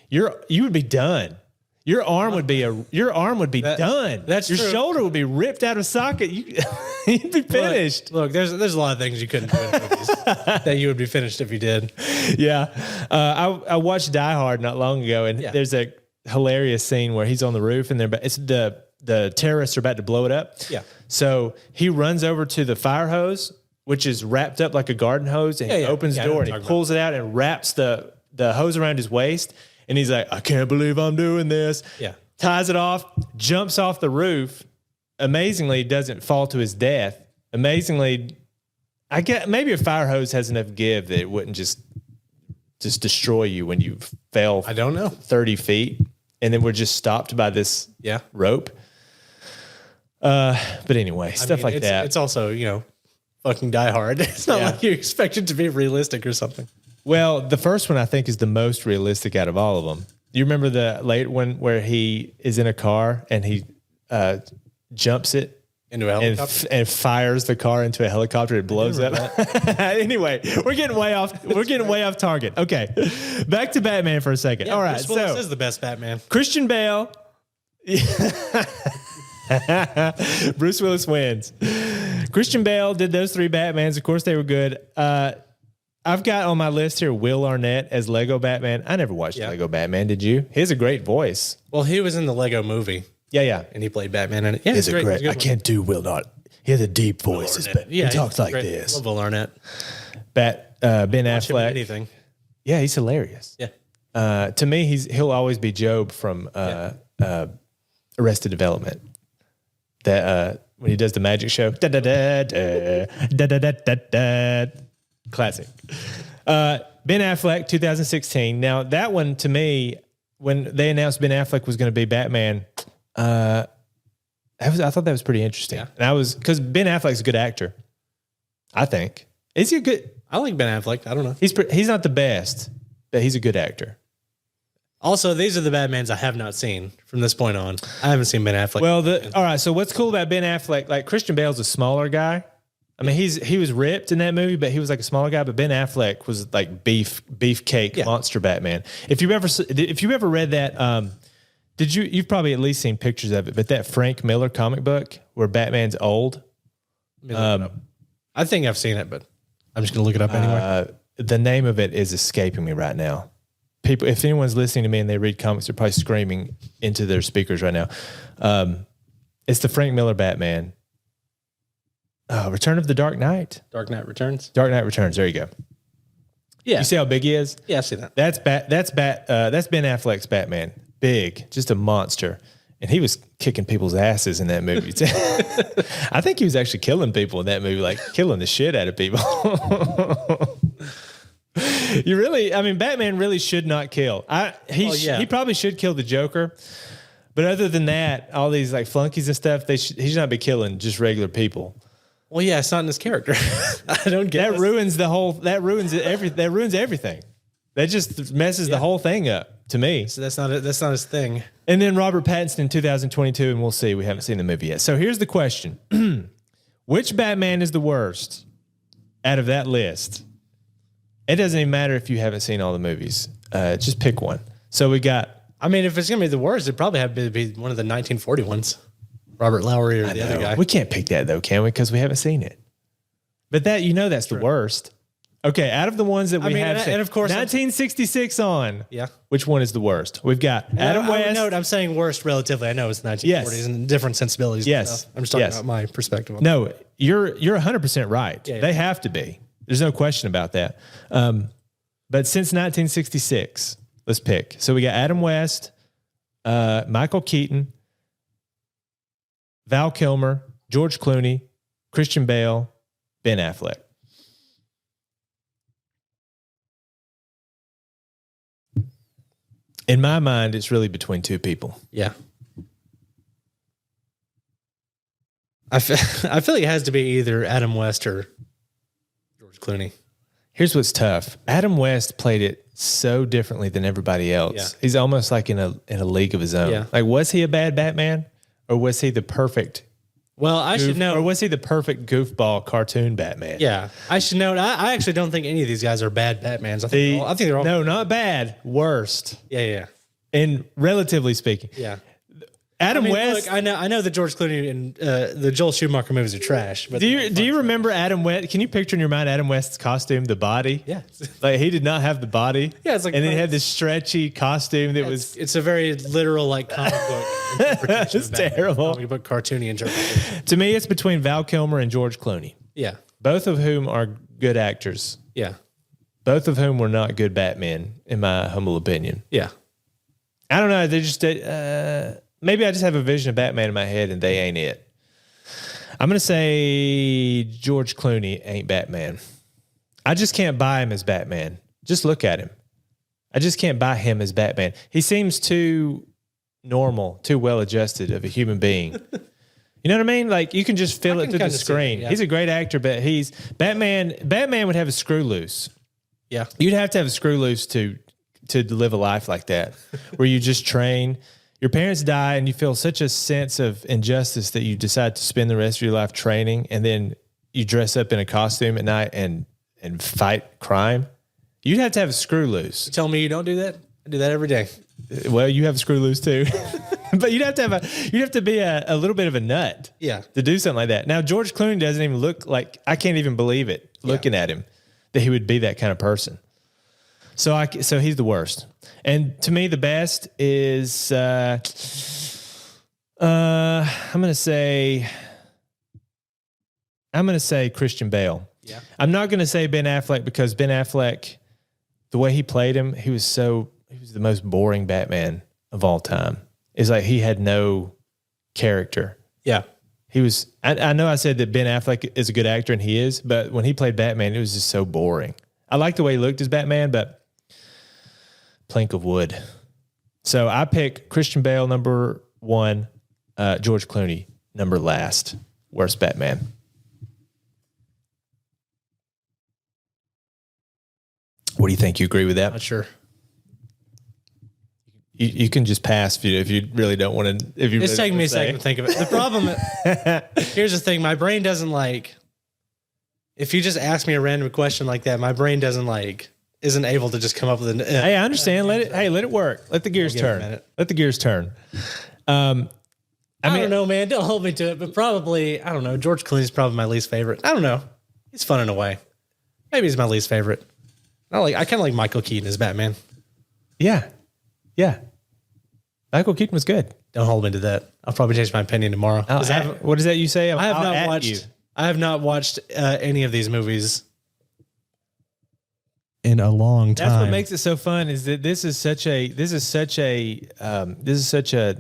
You would be done. Your arm would be done. That's your true. shoulder would be ripped out of socket. You'd be finished. Look, there's a lot of things you couldn't do in movies that you would be finished if you did. Yeah, I watched Die Hard not long ago, and there's a hilarious scene where he's on the roof, and it's the terrorists are about to blow it up. Yeah. So he runs over to the fire hose, which is wrapped up like a garden hose, and he opens the door and he pulls it out and wraps the hose around his waist. And he's like, "I can't believe I'm doing this." Yeah. Ties it off, jumps off the roof. Amazingly, doesn't fall to his death. Amazingly, I get maybe a fire hose has enough give that it wouldn't just destroy you when you fell. I don't know. 30 feet, and then we're just stopped by this rope. But anyway, stuff like that. It's also, fucking Die Hard. It's not like you expect it to be realistic or something. Well, the first one I think is the most realistic out of all of them. You remember the late one where he is in a car and he jumps it into a helicopter and fires the car into a helicopter? It blows up. Anyway, we're getting way off target. Okay, back to Batman for a second. Yeah, all right, Bruce Willis is the best Batman. Christian Bale. Bruce Willis wins. Christian Bale did those three Batmans. Of course, they were good. I've got on my list here Will Arnett as Lego Batman. I never watched Lego Batman. Did you? He has a great voice. Well, he was in the Lego movie. Yeah. And he played Batman in it. Yeah, he's great. I can't do Will not. He has a deep voice. He talks like this. Love Will Arnett. Ben Watch him in Affleck. anything. Yeah, he's hilarious. Yeah. To me, he'll always be Job from Arrested Development. That when he does the magic show. Da da da da da da da da. Classic. Ben Affleck, 2016. Now, that one, to me, when they announced Ben Affleck was going to be Batman, I thought that was pretty interesting. Yeah. And because Ben Affleck's a good actor, I think. Is he a good? I like Ben Affleck. I don't know. He's not the best, but he's a good actor. Also, these are the Batmans I have not seen from this point on. I haven't seen Ben Affleck. Well, all right. So what's cool about Ben Affleck? Like Christian Bale's a smaller guy. I mean, he was ripped in that movie, but he was like a smaller guy. But Ben Affleck was like beefcake monster Batman. If you ever read that, you've probably at least seen pictures of it. But that Frank Miller comic book where Batman's old. I think I've seen it, but I'm just gonna look it up anyway. The name of it is escaping me right now. People, if anyone's listening to me and they read comics, they're probably screaming into their speakers right now. It's the Frank Miller Batman. Return of the Dark Knight. Dark Knight Returns. Dark Knight Returns. There you go. Yeah. You see how big he is? Yeah, I see that. That's Ben Affleck's Batman. big, just a monster. And he was kicking people's asses in that movie. I think he was actually killing people in that movie, like killing the shit out of people. Batman really should not kill. He probably should kill the Joker. But other than that, all these like flunkies and stuff, he should not be killing just regular people. Well, yeah, it's not in his character. I don't get that. That ruins everything. That just messes the whole thing up to me. So that's not his thing. And then Robert Pattinson in 2022, and we'll see. We haven't seen the movie yet. So here's the question. Which Batman is the worst out of that list? It doesn't even matter if you haven't seen all the movies. Just pick one. So we got... if it's going to be the worst, it'd probably have to be one of the 1940 ones. Robert Lowry or the other guy. We can't pick that, though, can we? Because we haven't seen it. But that's the worst. Okay, out of the ones that we have seen. And of course... 1966 on. Yeah. Which one is the worst? We've got Adam West. I'm saying worst relatively. I know it's 1940s and different sensibilities. Yes. I'm just talking about my perspective on No, you're 100% right. Yeah. They have to be. There's no question about that. But since 1966, let's pick. So we got Adam West, Michael Keaton, Val Kilmer, George Clooney, Christian Bale, Ben Affleck. In my mind, it's really between two people. Yeah. I feel like it has to be either Adam West or George Clooney. Here's what's tough. Adam West played it so differently than everybody else. Yeah. He's almost like in a league of his own. Yeah. Like, was he a bad Batman? Or was he the perfect... Well, I should know. Or was he the perfect goofball cartoon Batman? Yeah. I should know. I actually don't think any of these guys are bad Batmans. I think they're all... No, not bad. Worst. Yeah. And relatively speaking. Yeah. Adam West. Look, I know the George Clooney and the Joel Schumacher movies are trash. But do you remember Adam West? Can you picture in your mind Adam West's costume, the body? Yeah. Like he did not have the body. Yeah, it's like, and then he had this stretchy costume that was. It's a very literal like comic book. It's terrible. Comic book cartoony interpretation. To me, it's between Val Kilmer and George Clooney. Yeah. Both of whom are good actors. Yeah. Both of whom were not good Batmen, in my humble opinion. Yeah. I don't know. They just maybe I just have a vision of Batman in my head and they ain't it. I'm going to say George Clooney ain't Batman. I just can't buy him as Batman. Just look at him. I just can't buy him as Batman. He seems too normal, too well-adjusted of a human being. You know what I mean? Like you can just feel it through the screen. Yeah. He's a great actor, but he's Batman. Batman would have a screw loose. Yeah. You'd have to have a screw loose to live a life like that, where you just train. Your parents die and you feel such a sense of injustice that you decide to spend the rest of your life training, and then you dress up in a costume at night and fight crime. You'd have to have a screw loose. You tell me you don't do that? I do that every day. Well, you have a screw loose too. But you'd have to be a little bit of a nut. Yeah. To do something like that. Now, George Clooney doesn't even look like, I can't even believe it looking at him, that he would be that kind of person. So he's the worst. And to me, the best is I'm gonna say Christian Bale. Yeah. I'm not gonna say Ben Affleck, because Ben Affleck, the way he played him, he was the most boring Batman of all time. It's like he had no character. Yeah. He was. I know I said that Ben Affleck is a good actor, and he is, but when he played Batman, it was just so boring. I like the way he looked as Batman, but plank of wood. So I pick Christian Bale number 1, George Clooney number last. Worst Batman. What do you think? You agree with that? Not sure. You can just pass if you really don't want to. If you it's taking me a second to think of it. The problem. Here's the thing: my brain doesn't like. If you just ask me a random question like that, my brain isn't able to just come up with an. Hey, I understand. Let it work. Let the gears turn. Let the gears turn. I don't know, man. Don't hold me to it, but probably I don't know. George Clooney's probably my least favorite. I don't know. He's fun in a way. Maybe he's my least favorite. I kind of like Michael Keaton as Batman. Yeah. Michael Keaton was good. Don't hold me to that. I'll probably change my opinion tomorrow. What is that you say? I have not watched any of these movies. in a long time. That's what makes it so fun. Is that this is such a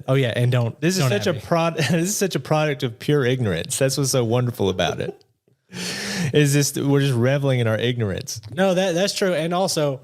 oh yeah, and don't this is don't such at a me. product. This is such a product of pure ignorance. That's what's so wonderful about it. Is this we're just reveling in our ignorance. No, that's true. And also,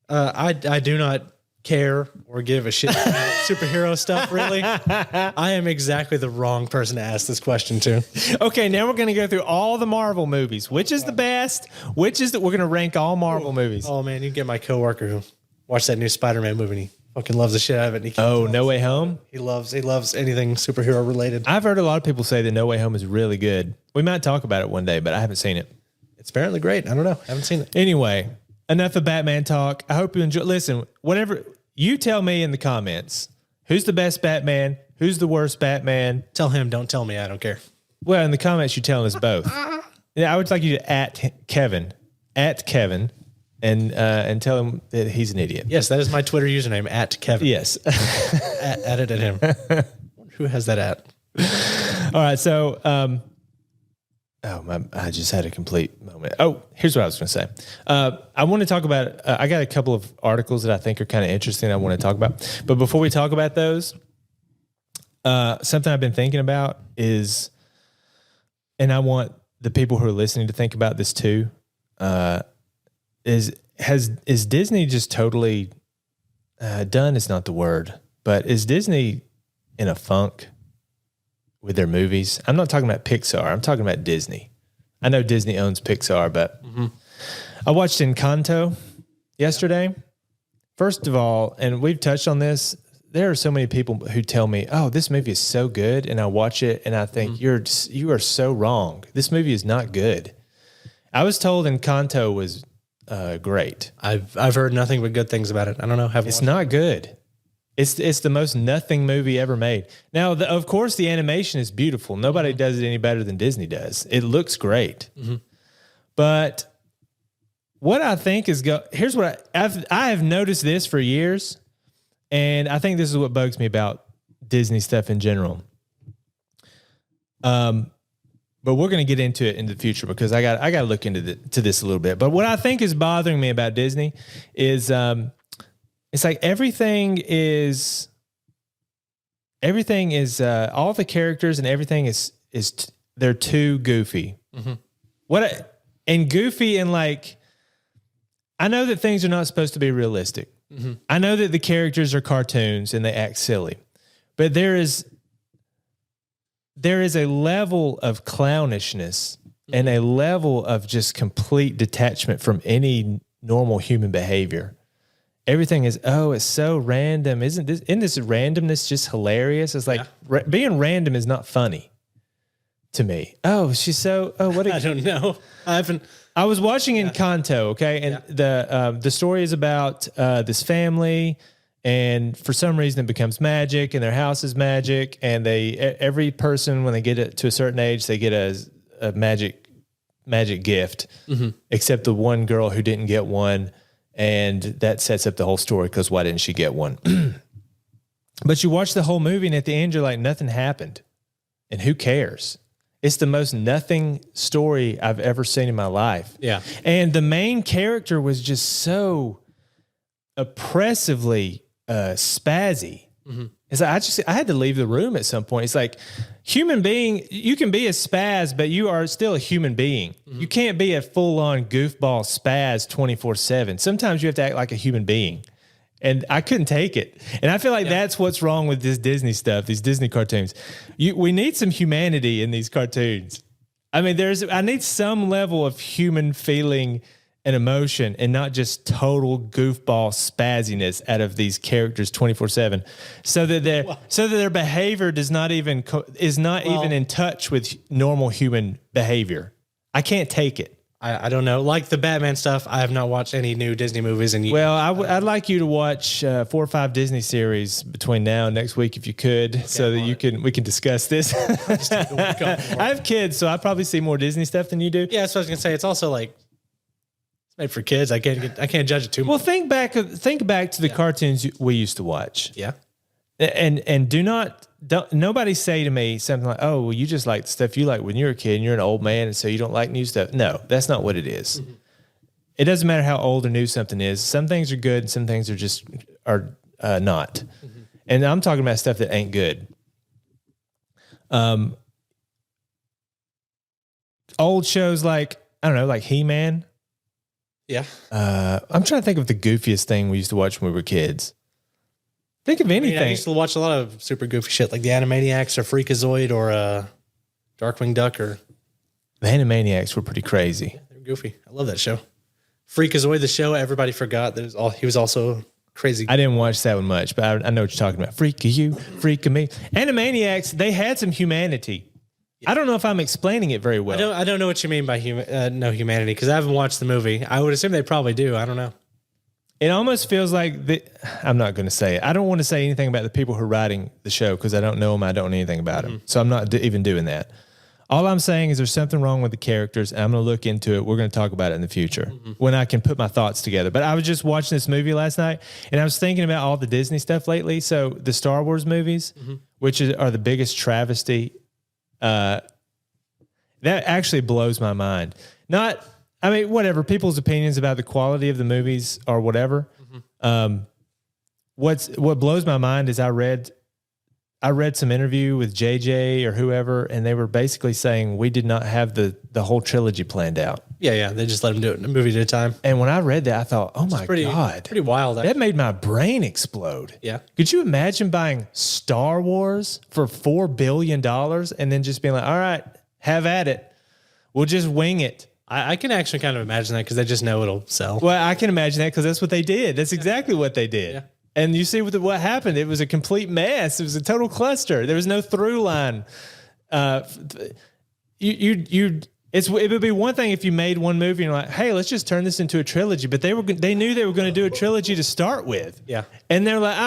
I do not care or give a shit about superhero stuff. Really, I am exactly the wrong person to ask this question to. Okay, now we're going to go through all the Marvel movies. Which is the best? Which is that we're going to rank all Marvel movies? Oh man, you can get my coworker who watched that new Spider-Man movie. And he fucking loves the shit out of it. And he can't Oh, tell No us. Way Home. He loves anything superhero related. I've heard a lot of people say that No Way Home is really good. We might talk about it one day, but I haven't seen it. It's apparently great. I don't know. I haven't seen it. Anyway, enough of Batman talk. I hope you enjoy. Listen, whatever you tell me in the comments, who's the best Batman? Who's the worst Batman? Tell him. Don't tell me. I don't care. Well, in the comments, you telling us both. Yeah, I would like you to at Kevin, and tell him that he's an idiot. Yes, that is my Twitter username at Kevin. Yes. at it at him. Who has that at? All right. So, I just had a complete moment. Oh, here's what I was going to say. I want to talk about, I got a couple of articles that I think are kind of interesting I want to talk about. But before we talk about those, something I've been thinking about is, and I want the people who are listening to think about this too, is Disney just totally done is not the word, but is Disney in a funk with their movies? I'm not talking about Pixar. I'm talking about Disney. I know Disney owns Pixar, but I watched Encanto yesterday. First of all, and we've touched on this, there are so many people who tell me, oh, this movie is so good. And I watch it and I think you are so wrong. This movie is not good. I was told Encanto was great. I've heard nothing but good things about it. I don't know. It's not good. It's the most nothing movie ever made. Now, of course, the animation is beautiful. Nobody does it any better than Disney does. It looks great. But what I think is here's what I have noticed this for years, and I think this is what bugs me about Disney stuff in general. But we're going to get into it in the future because I got to look into this a little bit. But what I think is bothering me about Disney is it's like everything is all the characters and everything is they're too goofy. And goofy and like, I know that things are not supposed to be realistic. I know that the characters are cartoons and they act silly, but there is a level of clownishness and a level of just complete detachment from any normal human behavior. Everything is, it's so random. Isn't this randomness just hilarious? It's like being random is not funny to me. Oh, she's so, what I don't know. I was watching Encanto, okay? And the story is about this family, and for some reason it becomes magic, and their house is magic, and every person, when they get to a certain age, they get a magic gift, except the one girl who didn't get one. And that sets up the whole story because why didn't she get one? But you watch the whole movie and at the end you're like, nothing happened. And who cares? It's the most nothing story I've ever seen in my life. Yeah. And the main character was just so oppressively spazzy. It's like I had to leave the room at some point. It's like human being, you can be a spaz, but you are still a human being. You can't be a full-on goofball spaz 24/7. Sometimes you have to act like a human being. And I couldn't take it. And I feel like that's what's wrong with this Disney stuff, these Disney cartoons. We need some humanity in these cartoons. I mean, I need some level of human feeling and emotion and not just total goofball spazziness out of these characters 24/7 so that their behavior is not even in touch with normal human behavior. I can't take it. I don't know. Like the Batman stuff, I have not watched any new Disney movies in years. Well, I'd like you to watch 4 or 5 Disney series between now and next week if you could, so that we can discuss this. I have kids, so I probably see more Disney stuff than you do. Yeah, that's what I was gonna say. It's also like it's made for kids. I can't judge it too much. Well, think back to the cartoons we used to watch. Yeah. And don't nobody say to me something like, oh, well, you just like the stuff you like when you're a kid and you're an old man and so you don't like new stuff. No, that's not what it is. it doesn't matter how old or new something is. Some things are good, and some things are not. Mm-hmm. And I'm talking about stuff that ain't good. Old shows like, I don't know, like He-Man. Yeah. I'm trying to think of the goofiest thing we used to watch when we were kids. Think of anything. I used to watch a lot of super goofy shit like the Animaniacs or Freakazoid or Darkwing Duck or... The Animaniacs were pretty crazy. Yeah, they're goofy. I love that show. Freakazoid, the show, everybody forgot that he was also crazy. I didn't watch that one much, but I know what you're talking about. Freak of you, freak of me. Animaniacs, they had some humanity. Yeah. I don't know if I'm explaining it very well. I don't know what you mean by no humanity, because I haven't watched the movie. I would assume they probably do. I don't know. It almost feels like I'm not going to say it. I don't want to say anything about the people who are writing the show because I don't know them. I don't know anything about them. So I'm not even doing that. All I'm saying is there's something wrong with the characters, and I'm going to look into it. We're going to talk about it in the future when I can put my thoughts together. But I was just watching this movie last night, and I was thinking about all the Disney stuff lately. So the Star Wars movies, which are the biggest travesty, that actually blows my mind. Whatever, people's opinions about the quality of the movies or whatever. What blows my mind is I read some interview with JJ or whoever, and they were basically saying we did not have the whole trilogy planned out. Yeah. They just let them do it a movie at a time. And when I read that, I thought, oh my God. Pretty wild. That made my brain explode. Yeah. Could you imagine buying Star Wars for $4 billion and then just being like, all right, have at it. We'll just wing it. I can actually kind of imagine that because they just know it'll sell. Well, I can imagine that because that's what they did. That's exactly what they did. Yeah. And you see what happened. It was a complete mess. It was a total cluster. There was no through line. It would be one thing if you made one movie and you're like, hey, let's just turn this into a trilogy. But they knew they were going to do a trilogy to start with. Yeah. And they're like,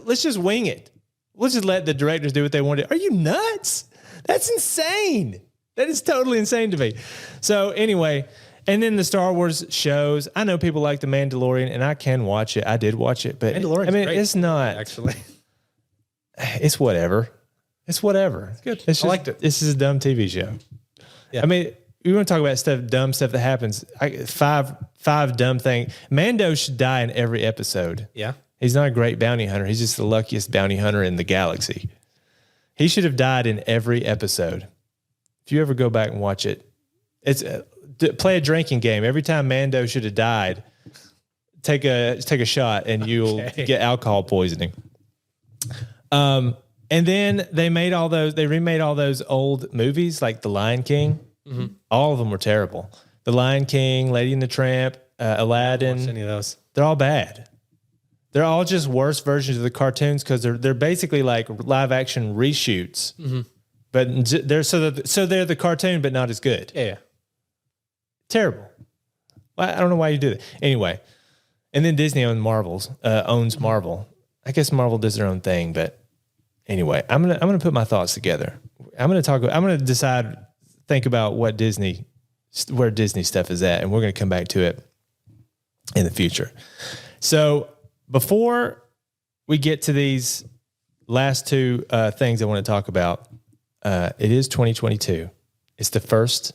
let's just wing it. We'll just let the directors do what they want to do. Are you nuts? That's insane. That is totally insane to me. So anyway, and then the Star Wars shows. I know people like The Mandalorian, and I can watch it. I did watch it, but great, it's not actually. It's whatever. It's whatever. It's good. I liked it. This is a dumb TV show. Yeah. I mean, we want to talk about dumb stuff that happens. Five dumb things. Mando should die in every episode. Yeah. He's not a great bounty hunter. He's just the luckiest bounty hunter in the galaxy. He should have died in every episode. If you ever go back and watch it, play a drinking game. Every time Mando should have died, take a shot and you'll get alcohol poisoning. And then they remade all those old movies like The Lion King. Mm-hmm. All of them were terrible. The Lion King, Lady and the Tramp, Aladdin. I haven't watched any of those. They're all bad. They're all just worse versions of the cartoons because they're basically like live action reshoots. Mm-hmm. But they're they're the cartoon, but not as good. Yeah. Terrible. I don't know why you do that. Anyway, and then Disney owns Marvel. I guess Marvel does their own thing, but anyway, I'm gonna put my thoughts together. I'm gonna think about where Disney stuff is at, and we're gonna come back to it in the future. So before we get to these last two things I want to talk about. It is 2022. It's the first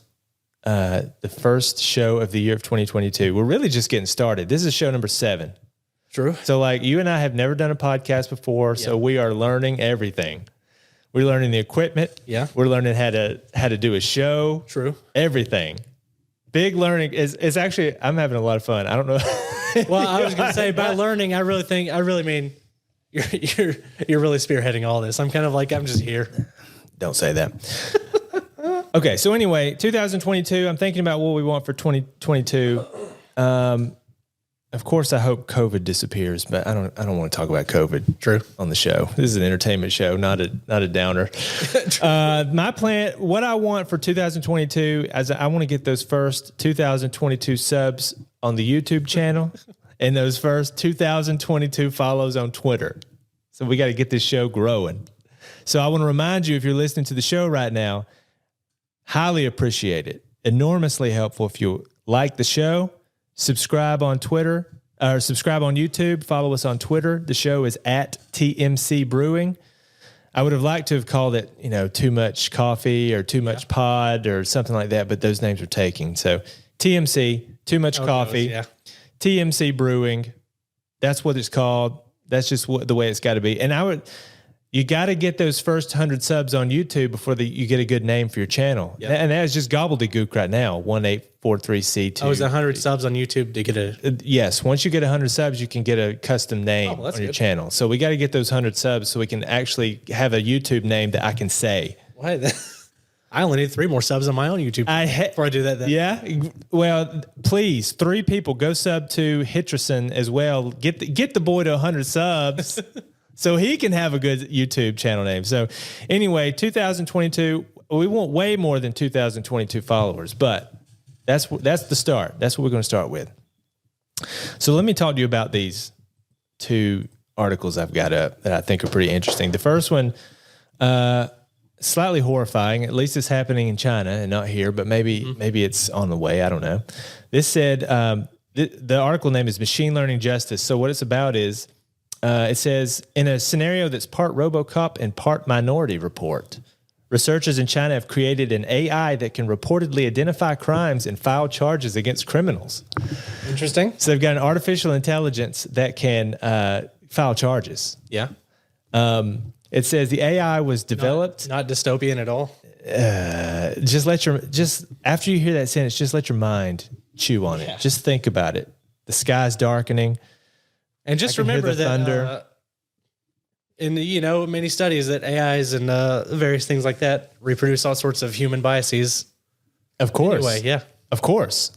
show of the year of 2022. We're really just getting started. This is show number 7. True. So like you and I have never done a podcast before, so we are learning everything. We're learning the equipment. Yeah. We're learning how to do a show. True. Everything. Big learning is actually, I'm having a lot of fun. I don't know. Well, I was going to say by learning, I really mean you're really spearheading all this. I'm kind of like, I'm just here. Don't say that. Okay, so anyway, 2022, I'm thinking about what we want for 2022. Of course, I hope COVID disappears, but I don't want to talk about COVID. True. On the show. This is an entertainment show, not a downer. My plan, what I want for 2022, is I want to get those first 2022 subs on the YouTube channel and those first 2022 follows on Twitter. So we got to get this show growing. So I want to remind you, if you're listening to the show right now, highly appreciate it. Enormously helpful if you like the show. Subscribe on Twitter, or subscribe on YouTube. Follow us on Twitter. The show is at TMC Brewing. I would have liked to have called it, Too Much Coffee or Too Much Pod or something like that, but those names are taken. So TMC, Too Much Coffee, yeah. TMC Brewing. That's what it's called. That's just the way it's got to be. And you got to get those first 100 subs on YouTube before you get a good name for your channel. Yep. And that is just gobbledygook right now. 1843C2. Oh, is 100 subs on YouTube to get a? Yes. Once you get 100 subs, you can get a custom name on your channel. So we got to get those 100 subs so we can actually have a YouTube name that I can say. What? I only need 3 more subs on my own YouTube before I do that. Then. Yeah. Well, please, 3 people go sub to Hitcherson as well. Get the boy to 100 subs. So he can have a good YouTube channel name. So anyway, 2022, we want way more than 2022 followers, but that's the start. That's what we're going to start with. So let me talk to you about these 2 articles I've got up that I think are pretty interesting. The first one, slightly horrifying. At least it's happening in China and not here, but maybe it's on the way. I don't know. This said, the article name is Machine Learning Justice. So what it's about is, it says, in a scenario that's part RoboCop and part Minority Report, researchers in China have created an AI that can reportedly identify crimes and file charges against criminals. Interesting. So they've got an artificial intelligence that can file charges. Yeah. It says the AI was developed. Not dystopian at all. Just after you hear that sentence, just let your mind chew on it. Just think about it. The sky's darkening. And just remember that thunder. In many studies that AIs and various things like that reproduce all sorts of human biases. Of course. Anyway, yeah. Of course.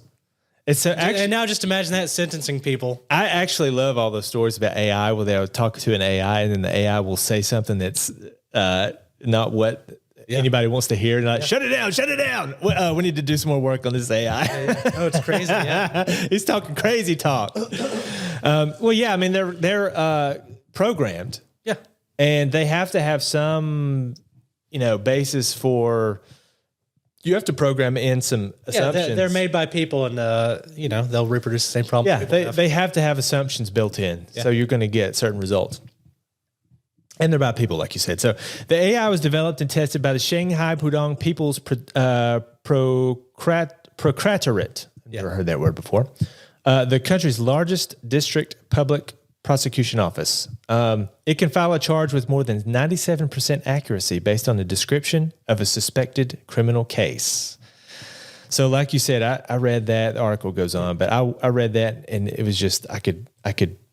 And now just imagine that sentencing people. I actually love all those stories about AI where they'll talk to an AI and then the AI will say something that's not what anybody wants to hear. Like, shut it down. We need to do some more work on this AI. Oh, it's crazy. Yeah. He's talking crazy talk. Well, yeah, I mean, they're programmed. Yeah. And they have to have some, basis for, you have to program in some assumptions. They're made by people and, they'll reproduce the same problem. Yeah, they have to have assumptions built in. Yeah. So you're going to get certain results. And they're by people, like you said. So the AI was developed and tested by the Shanghai Pudong People's Procuratorate. I've never heard that word before. The country's largest district public prosecution office. It can file a charge with more than 97% accuracy based on the description of a suspected criminal case. So like you said, I read that. The article goes on, but I read that and it was just, I could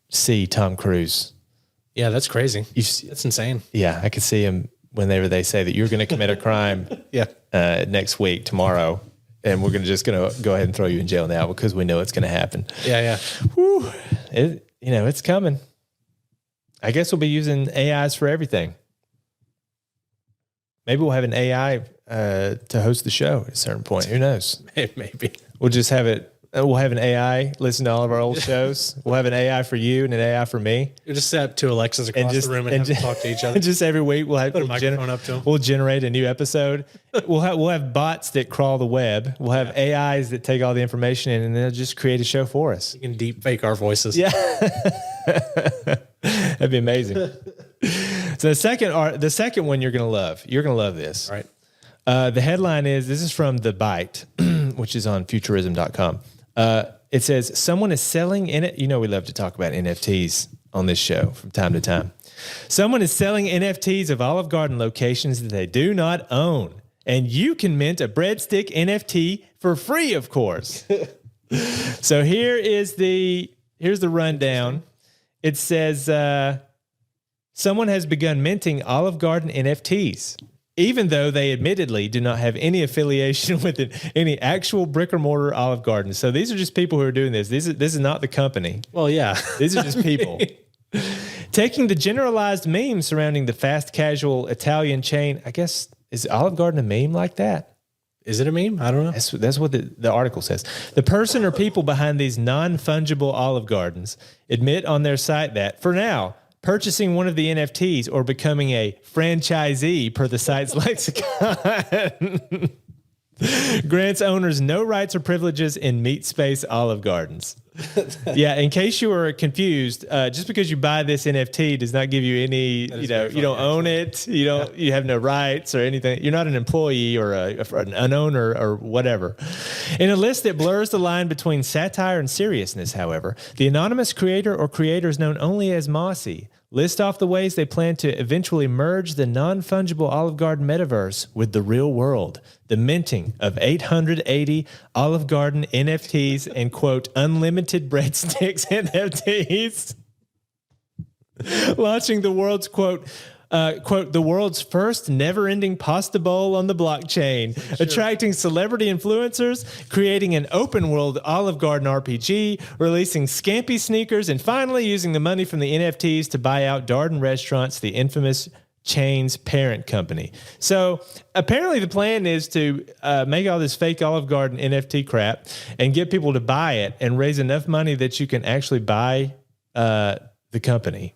see Tom Cruise. Yeah, that's crazy. That's insane. Yeah, I could see him whenever they say that you're going to commit a crime next week, tomorrow, and we're going to go ahead and throw you in jail now because we know it's going to happen. Yeah. Whew. It's coming. I guess we'll be using AIs for everything. Maybe we'll have an AI to host the show at a certain point. Who knows? Maybe. We'll just have it. We'll have an AI listen to all of our old shows. We'll have an AI for you and an AI for me. You just set up 2 Alexas across the room and have them talk to each other. Just every week we'll put a microphone up to them. We'll generate a new episode. We'll have bots that crawl the web. We'll have AIs that take all the information in and they'll just create a show for us. You can deep fake our voices. Yeah. That'd be amazing. So the second one you're going to love. You're going to love this. All right. The headline this is from The Bite, which is on futurism.com. It says, someone is selling in it. We love to talk about NFTs on this show from time to time. Someone is selling NFTs of Olive Garden locations that they do not own. And you can mint a breadstick NFT for free, of course. So here's the rundown. It says, someone has begun minting Olive Garden NFTs, even though they admittedly do not have any affiliation with any actual brick or mortar Olive Garden. So these are just people who are doing this. This is not the company. Well, yeah. These are just people. Taking the generalized meme surrounding the fast casual Italian chain, I guess, is Olive Garden a meme like that? Is it a meme? I don't know. That's what the article says. The person or people behind these non-fungible Olive Gardens admit on their site that, for now, purchasing one of the NFTs or becoming a franchisee per the site's lexicon grants owners no rights or privileges in meat space Olive Gardens. Yeah, in case you were confused, just because you buy this NFT does not give you any, you don't own it, you have no rights or anything. You're not an employee or an owner or whatever. In a list that blurs the line between satire and seriousness, however, the anonymous creator or creators known only as Mossy list off the ways they plan to eventually merge the non-fungible Olive Garden metaverse with the real world. The minting of 880 Olive Garden NFTs and, quote, unlimited breadsticks NFTs. Launching the world's, quote, the world's first never-ending pasta bowl on the blockchain, attracting celebrity influencers, creating an open-world Olive Garden RPG, releasing scampy sneakers, and finally using the money from the NFTs to buy out Darden Restaurants, the infamous chain's parent company. So apparently the plan is to make all this fake Olive Garden NFT crap and get people to buy it and raise enough money that you can actually buy the company.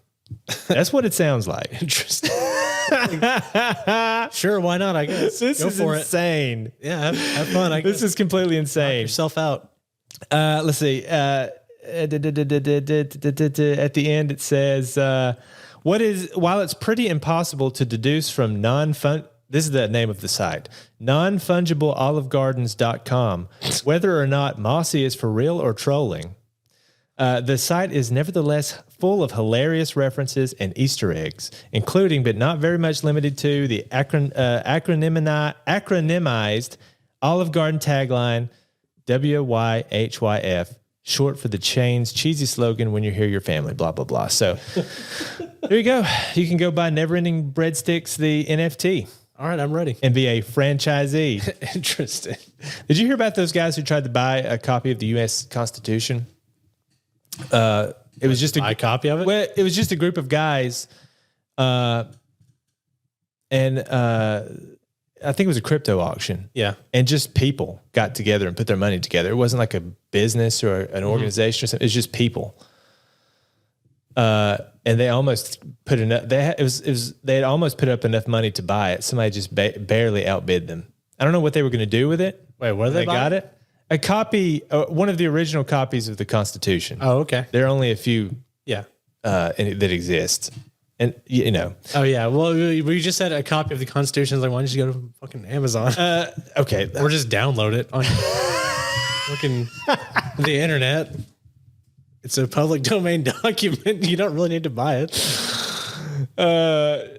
That's what it sounds like. Interesting. Sure, why not? I guess this is insane. Yeah, have fun. I guess. This is completely insane. Knock yourself out. Let's see. At the end, it says, while it's pretty impossible to deduce from this is the name of the site, nonfungibleolivegardens.com, whether or not Mossy is for real or trolling. The site is nevertheless full of hilarious references and Easter eggs, including but not very much limited to the acronymized Olive Garden tagline, WYHYF, short for the chain's cheesy slogan, when you hear your family, blah, blah, blah. So there you go. You can go buy Never-Ending Breadsticks, the NFT. All right, I'm ready. And be a franchisee. Interesting. Did you hear about those guys who tried to buy a copy of the U.S. Constitution? It was just a copy of it. Well, it was just a group of guys, and I think it was a crypto auction. Yeah, and just people got together and put their money together. It wasn't like a business or an organization or something. It's just people. And they almost put enough. They had almost put up enough money to buy it. Somebody just barely outbid them. I don't know what they were going to do with it. Wait, what did they got it? A copy, one of the original copies of the Constitution. Oh, okay. There are only a few, that exist, and Oh yeah. Well, we just said a copy of the Constitution. Like, why don't you go to fucking Amazon? Okay, or just download it on fucking the internet. It's a public domain document. You don't really need to buy it. Well,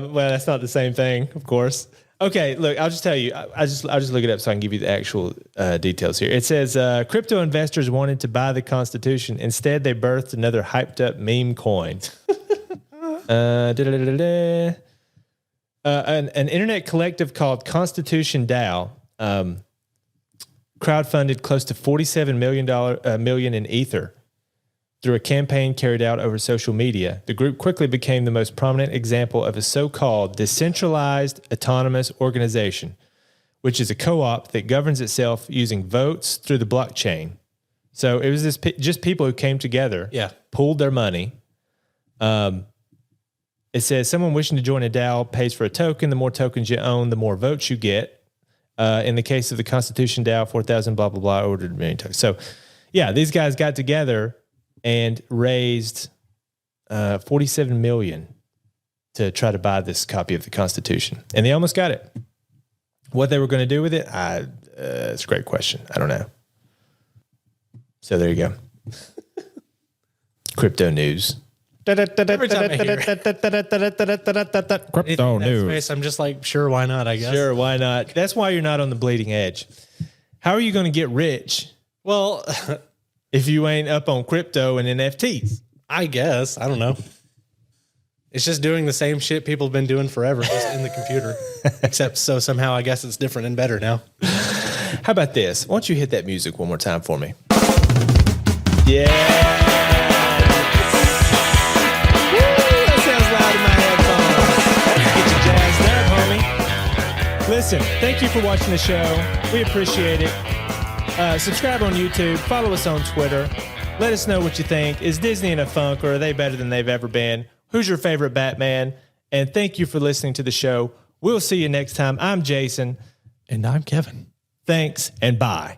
that's not the same thing, of course. Okay, look, I'll just tell you. I'll just look it up so I can give you the actual details here. It says crypto investors wanted to buy the Constitution. Instead, they birthed another hyped up meme coin. An internet collective called Constitution DAO crowdfunded close to $47 million in Ether through a campaign carried out over social media. The group quickly became the most prominent example of a so-called decentralized autonomous organization, which is a co-op that governs itself using votes through the blockchain. So it was just people who came together, pooled their money. It says someone wishing to join a DAO pays for a token. The more tokens you own, the more votes you get. In the case of the Constitution DAO, 4,000, blah, blah, blah, ordered many tokens. So, yeah, these guys got together and raised $47 million to try to buy this copy of the Constitution. And they almost got it. What they were going to do with it, it's a great question. I don't know. So there you go. Crypto news. Every time I hear Crypto news. Space, I'm just like, sure, why not, I guess. Sure, why not? That's why you're not on the bleeding edge. How are you going to get rich? Well, if you ain't up on crypto and NFTs. I guess. I don't know. It's just doing the same shit people have been doing forever, just in the computer. Except so somehow I guess it's different and better now. How about this? Why don't you hit that music one more time for me? Yeah. Listen, thank you for watching the show. We appreciate it. Subscribe on YouTube. Follow us on Twitter. Let us know what you think. Is Disney in a funk, or are they better than they've ever been? Who's your favorite Batman? And thank you for listening to the show. We'll see you next time. I'm Jason. And I'm Kevin. Thanks, and bye.